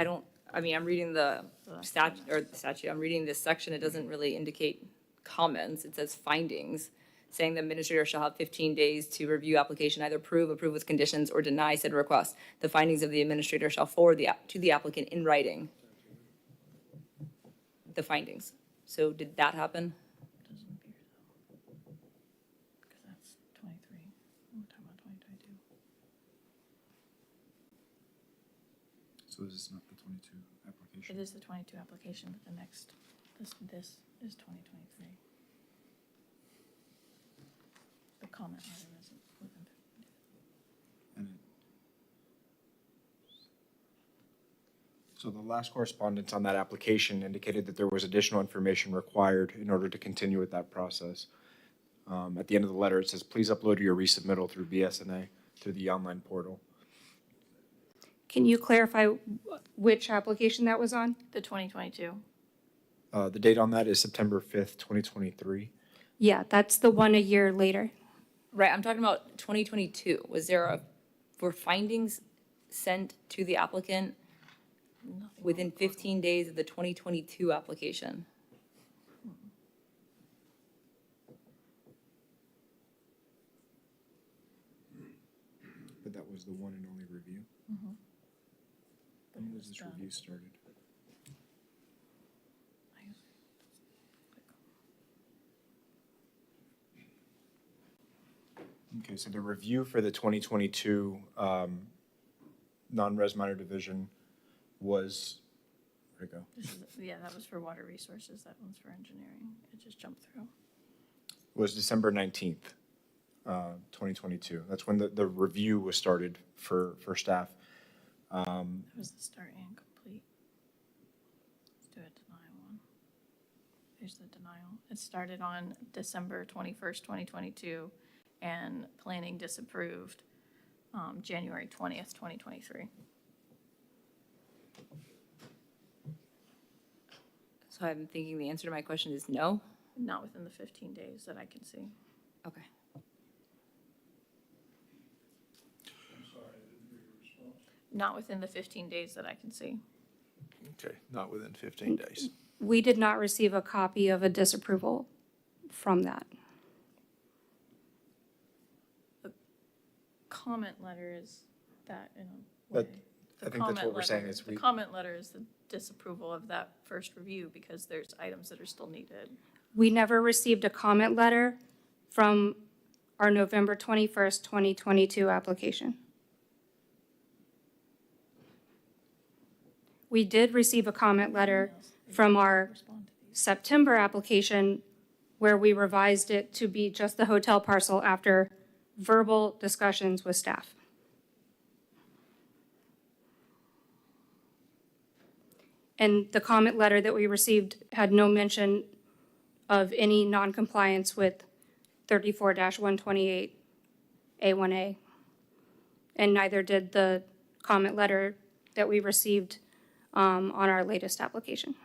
right? I'm reading the statute, I'm reading this section, it doesn't really indicate comments, it says findings, saying the administrator shall have 15 days to review application, either approve with conditions, or deny said request. The findings of the administrator shall forward to the applicant in writing. The findings. So did that happen? Doesn't appear so. Because that's 23. We're talking about 2022. So is this not the 22 application? It is the 22 application, but the next, this is 2023. The comment letter isn't within 15 days. And so the last correspondence on that application indicated that there was additional information required in order to continue with that process. At the end of the letter, it says, please upload your resubmittal through BSNA, through the online portal. Can you clarify which application that was on? The 2022. The date on that is September 5th, 2023. Yeah, that's the one a year later. Right, I'm talking about 2022. Were findings sent to the applicant within 15 days of the 2022 application? But that was the one and only review? When was this review started? Okay, so the review for the 2022 non-res minor division was, where'd it go? Yeah, that was for water resources. That one's for engineering. It just jumped through. Was December 19th, 2022. That's when the review was started for staff. That was the start and complete. Let's do a denial one. Here's the denial. It started on December 21st, 2022, and planning disapproved January 20th, 2023. So I'm thinking the answer to my question is no? Not within the 15 days that I can see. Okay. Not within the 15 days that I can see. Okay, not within 15 days. We did not receive a copy of a disapproval from that. Comment letter is that in a But way. I think that's what we're saying is The comment letter is the disapproval of that first review because there's items that are still needed. We never received a comment letter from our November 21st, 2022 application. We did receive a comment letter from our Respond to these. September application where we revised it to be just the hotel parcel after verbal discussions with staff. And the comment letter that we received had no mention of any noncompliance with 34-128A1A. And neither did the comment letter that we received on our latest application.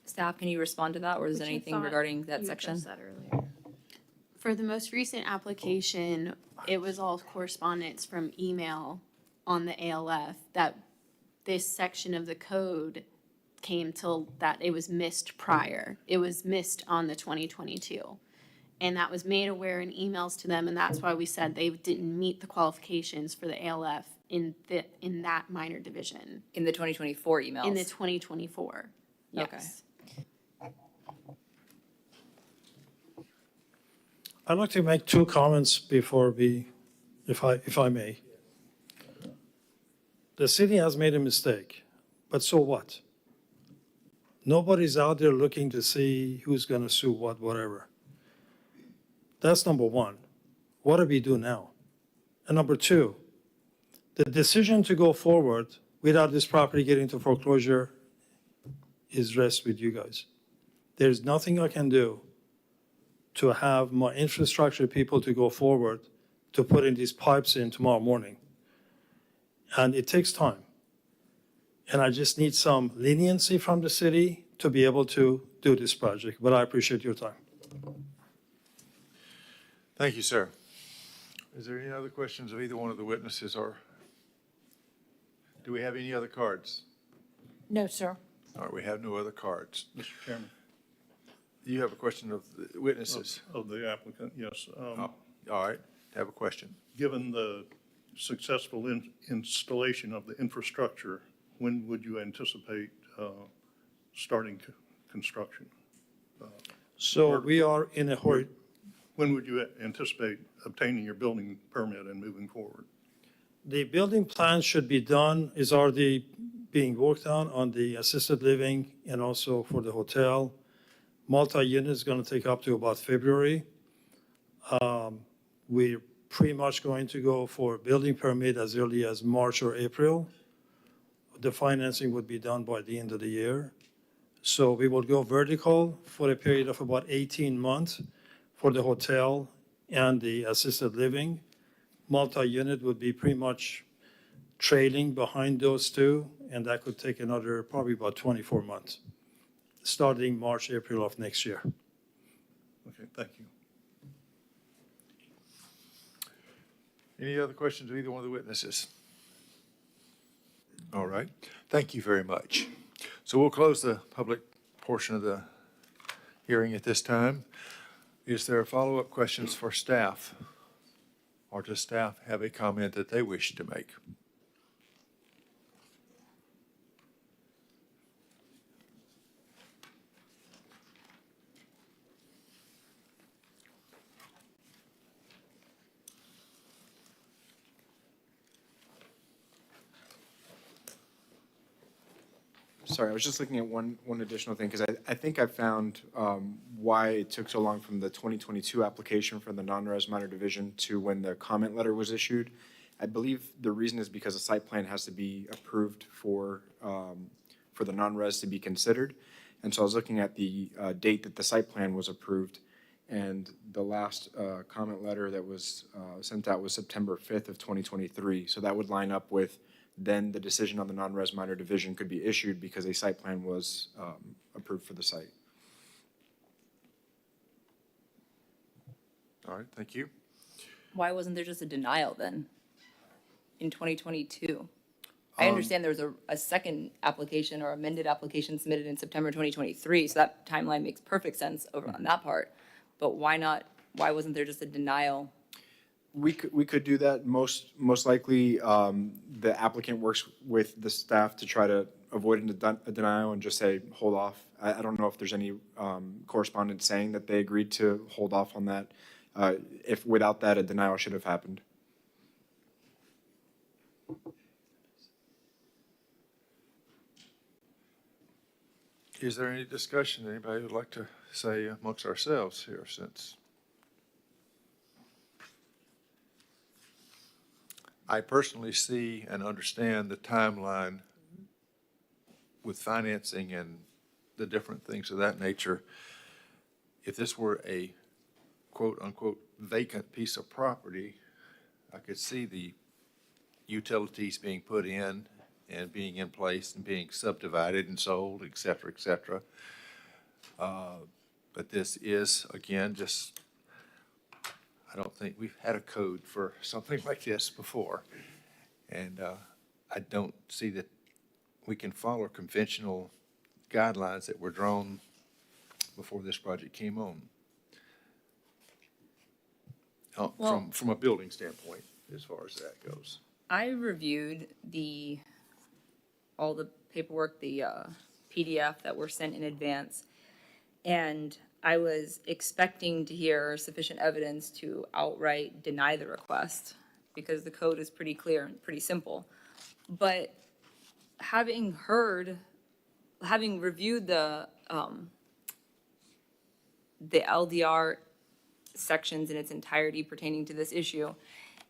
Staff, can you respond to that, or is there Which I anything thought regarding that you section? addressed that earlier. For the most recent application, it was all correspondence from email on the ALF that this section of the code came till that it was missed prior. It was missed on the 2022. And that was made aware in emails to them, and that's why we said they didn't meet the qualifications for the ALF in that minor division, In the 2024 emails? in the 2024. Okay. Yes. I'd like to make two comments before if I may. The city has made a mistake, but so what? Nobody's out there looking to see who's gonna sue what, whatever. That's number one. What do we do now? And number two, the decision to go forward without this property getting to foreclosure is rests with you guys. There's nothing I can do to have my infrastructure people to go forward to put in these pipes in tomorrow morning. and it takes time. And I just need some leniency from the city to be able to do this project, but I appreciate your time. Thank you, sir. Is there any other questions of either one of the witnesses, or do we have any other cards? No, sir. All right, we have no other cards. Mr. Chairman, You have a question of the witnesses? of the applicant, yes. Oh, all right, have a question. Given the successful installation of the infrastructure, when would you anticipate starting construction? So we are in a hurry. When would you anticipate obtaining your building permit and moving forward? The building plan should be done, is already being worked on the assisted living and also for the hotel. Multi-unit is going to take up to about February. We're pretty much going to go for building permit as early as March or April. The financing would be done by the end of the year. So we will go vertical for a period of about 18 months for the hotel and the assisted living. Multi-unit would be pretty much trailing behind those two, and that could take another probably about 24 months, starting March, April of next year. Okay, thank you. Any other questions of either one of the witnesses? All right, thank you very much. So we'll close the public portion of the hearing at this time. Is there follow-up questions for staff? Or does staff have a comment that they wish to make? Sorry, I was just looking at one additional thing, because I think I found why it took so long from the 2022 application for the non-res minor division to when the comment letter was issued. I believe the reason is because a site plan has to be approved for the non-res to be considered. And so I was looking at the date that the site plan was approved, and the last comment letter that was sent out was September 5th of 2023. So that would line up with then the decision on the non-res minor division could be issued because a site plan was approved for the site. All right, thank you. Why wasn't there just a denial then in 2022? I understand there was a second application or amended application submitted in September 2023, so that timeline makes perfect sense over on that part. But why wasn't there just a denial? We could do that. Most likely, the applicant works with the staff to try to avoid a denial and just say, hold off. I don't know if there's any correspondence saying that they agreed to hold off on that. If without that, a denial should have happened. Is there any discussion anybody would like to say amongst ourselves here, since I personally see and understand the timeline with financing and the different things of that nature. If this were a quote-unquote vacant piece of property, I could see the utilities being put in and being in place and being subdivided and sold, et cetera, et cetera. But this is, again, just, I don't think we've had a code for something like this before. And I don't see that we can follow conventional guidelines that were drawn before this project came on. Well- From a building standpoint, as far as that goes. I reviewed all the paperwork, the PDF that were sent in advance, and I was expecting to hear sufficient evidence to outright deny the request, because the code is pretty clear and pretty simple. But having reviewed the LDR sections in its entirety pertaining to this issue,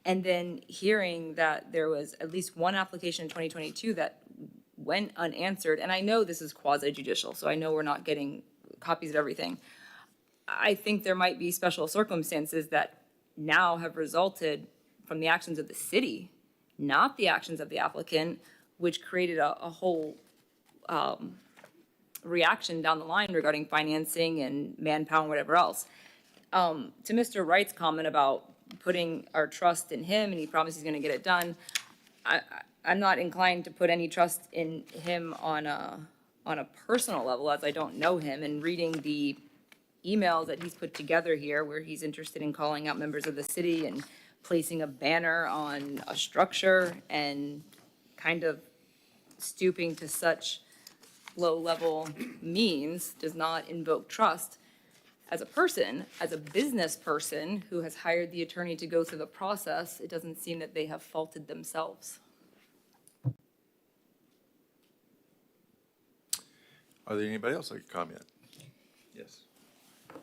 and then hearing that there was at least one application in 2022 that went unanswered, and I know this is quasi-judicial, so I know we're not getting copies of everything. I think there might be special circumstances that now have resulted from the actions of the city not the actions of the applicant, which created a whole reaction down the line regarding financing and manpower and whatever else. To Mr. Wright's comment about putting our trust in him and he promised he's gonna get it done, I'm not inclined to put any trust in him on a personal level, as I don't know him, and reading the emails that he's put together here where he's interested in calling out members of the city and placing a banner on a structure and kind of stooping to such low-level means does not invoke trust. As a person, as a business person who has hired the attorney to go through the process, it doesn't seem that they have faulted themselves. Are there anybody else that can comment? Yes.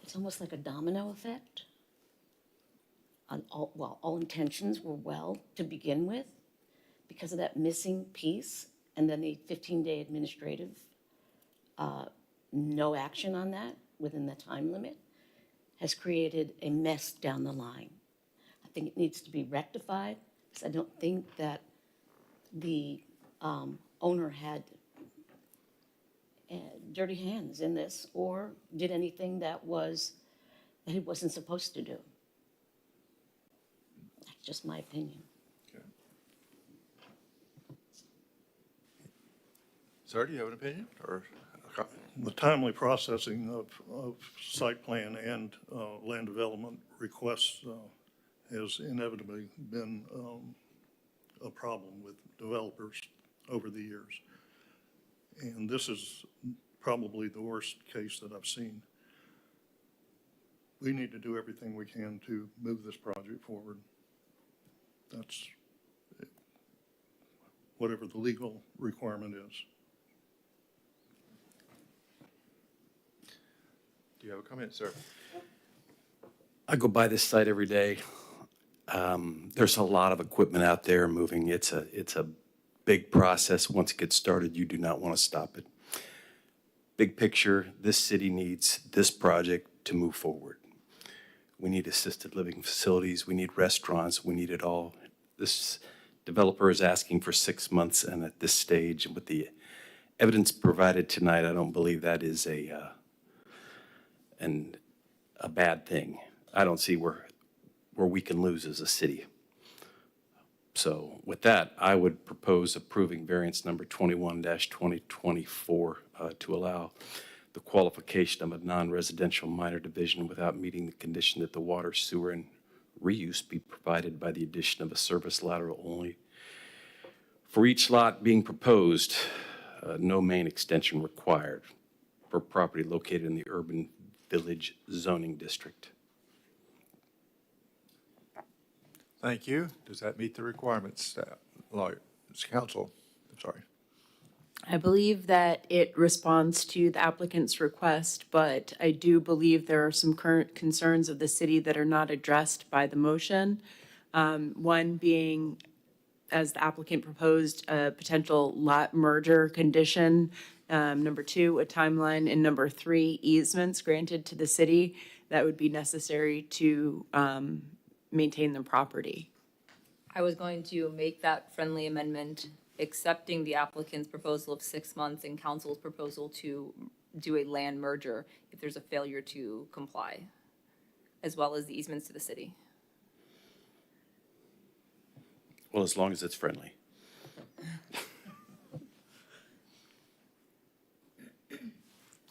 It's almost like a domino effect. All intentions were well to begin with because of that missing piece, and then the 15-day administrative, no action on that within the time limit has created a mess down the line. I think it needs to be rectified, because I don't think that the owner had dirty hands in this or did anything that he wasn't supposed to do. That's just my opinion. Okay. Sir, do you have an opinion or a comment? The timely processing of site plan and land development requests has inevitably been a problem with developers over the years. And this is probably the worst case that I've seen. We need to do everything we can to move this project forward. That's whatever the legal requirement is. Do you have a comment, sir? I go by this site every day. There's a lot of equipment out there moving. It's a big process. Once it gets started, you do not want to stop it. Big picture, this city needs this project to move forward. We need assisted living facilities. We need restaurants. We need it all. This developer is asking for 6 months, and at this stage, with the evidence provided tonight, I don't believe that is a bad thing. I don't see where we can lose as a city. So with that, I would propose approving variance number 21-2024 to allow the qualification of a non-residential minor division without meeting the condition that the water, sewer, and reuse be provided by the addition of a service lateral only. For each lot being proposed, no main extension required for property located in the urban village zoning district. Thank you. Does that meet the requirements, council? I'm sorry. I believe that it responds to the applicant's request, but I do believe there are some current concerns of the city that are not addressed by the motion. One being, as the applicant proposed, a potential lot merger condition. Number two, a timeline, and number three, easements granted to the city that would be necessary to maintain the property. I was going to make that friendly amendment, accepting the applicant's proposal of 6 months and council's proposal to do a land merger if there's a failure to comply, as well as the easements to the city. Well, as long as it's friendly.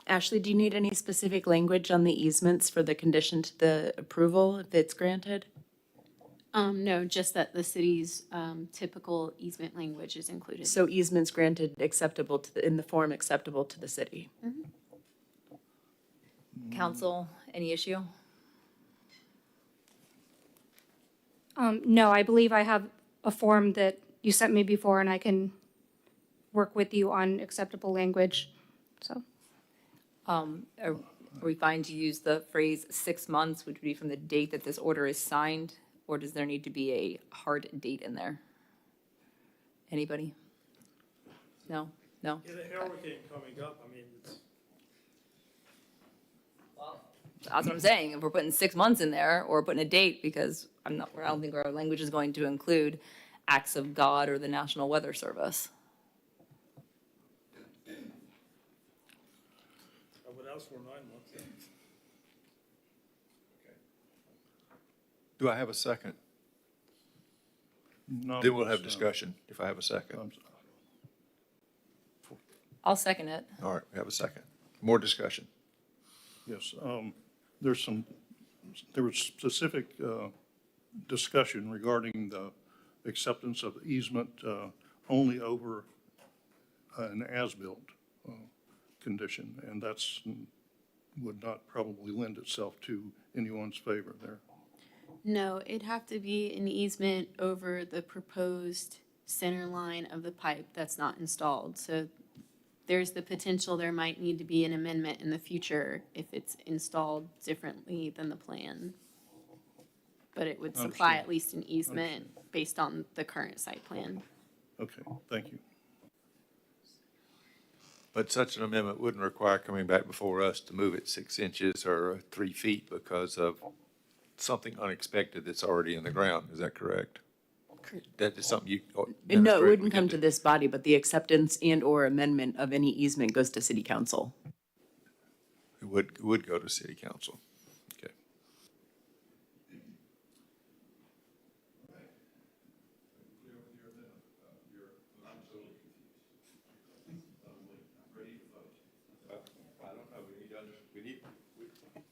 Ashley, do you need any specific language on the easements for the condition to the approval if it's granted? No, just that the city's typical easement language is included. So easements granted acceptable to in the form acceptable to the city. Council, any issue? No, I believe I have a form that you sent me before, and I can work with you on acceptable language, so. Are we fine to use the phrase 6 months, which would be from the date that this order is signed? Or does there need to be a hard date in there? Anybody? No? No? Yeah, the hurricane coming up, I mean, it's. That's what I'm saying. If we're putting 6 months in there or putting a date, because I don't think our language is going to include acts of God or the National Weather Service. I would ask for 9 months. Do I have a second? Not Then we'll have this, discussion if I have a second. I'll second it. All right, we have a second. More discussion. Yes, there was specific discussion regarding the acceptance of easement only over an as-built condition, and that's, would not probably lend itself to anyone's favor there. No, it'd have to be an easement over the proposed center line of the pipe that's not installed. So there's the potential there might need to be an amendment in the future if it's installed differently than the plan. But it would supply Understood. at least an easement based on the current site plan. Okay, thank you. But such an amendment wouldn't require coming back before us to move it 6 inches or 3 feet because of something unexpected that's already in the ground. Is that correct? That is something you. No, it wouldn't come to this body, but the acceptance and/or amendment of any easement goes to city council. It would go to city council. Okay.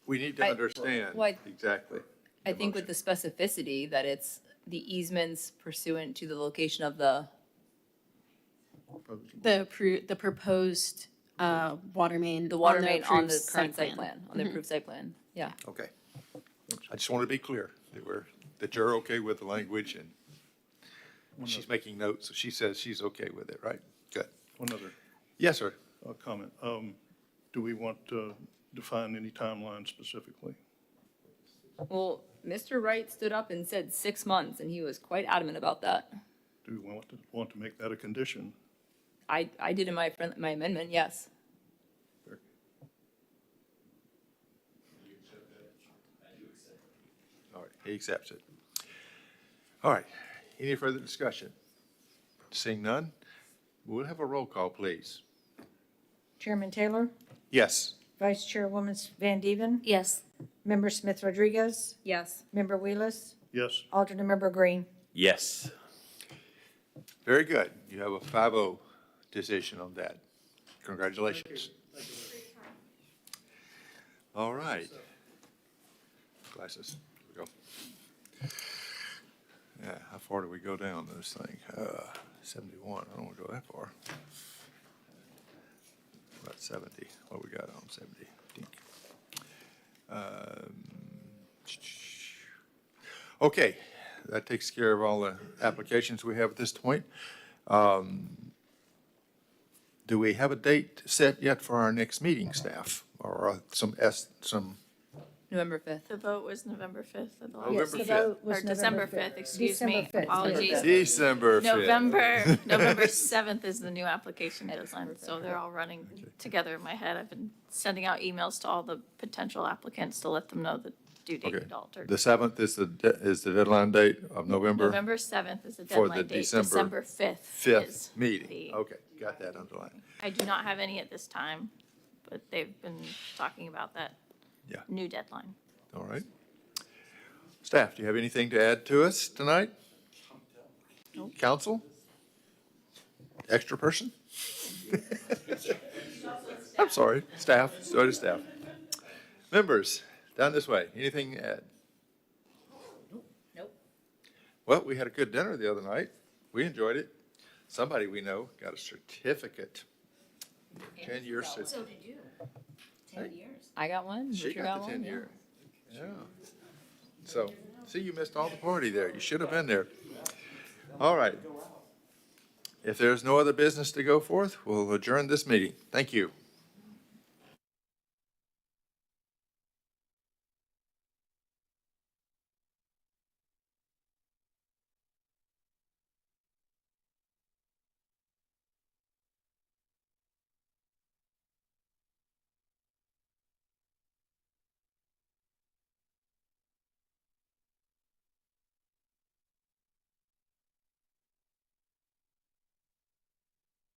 We need to understand well, exactly. I think with the specificity that it's the easements pursuant to the location of the, The proposed water main. the water on main on approved the current site plan, on the approved site plan. Yeah. Okay. I just want to be clear that you're okay with the language and she's making notes, so she says she's okay with it, right? Good. One other Yes, sir. comment. Do we want to define any timeline specifically? Well, Mr. Wright stood up and said 6 months, and he was quite adamant about that. Do we want to make that a condition? I did in my amendment, yes. All right, he accepts it. All right, any further discussion? Seeing none, we'll have a roll call, please. Chairman Taylor, Yes. Vice Chairwoman Van Deven, Yes. Member Smith Rodriguez, Yes. Member Wheelis, Yes, Alternate Member Green. Yes. Very good. You have a 5-0 decision on that. Congratulations. All right. Glasses. Here we go. Yeah, how far do we go down this thing? 71. I don't want to go that far. About 70. What we got on 70? Okay, that takes care of all the applications we have at this point. Do we have a date set yet for our next meeting, staff? Or some? November 5th. The vote was November 5th of the last. November The 5th. vote was Or December November 5th, excuse me. December 5th. Apologies. December 5th. November 7th is the new application deadline, so they're all running together in my head. I've been sending out emails to all the potential applicants to let them know the due date Okay. had altered. The 7th is the deadline date of November November 7th is the For the deadline date. December December 5th 5th is meeting. the- Okay, got that underlined. I do not have any at this time, but they've been talking about that Yeah. new deadline. All right. Staff, do you have anything to add to us tonight? Council? Extra person? I'm sorry, staff, so does staff. Members, down this way, anything to add? Nope. Well, we had a good dinner the other night. We enjoyed it. Somebody we know got a certificate. 10-year certificate. So did you. 10 years. I got one. She Richard got the one, 10 yeah. year. Yeah. So, see, you missed all the party there. You should have been there. All right. If there's no other business to go forth, we'll adjourn this meeting. Thank you.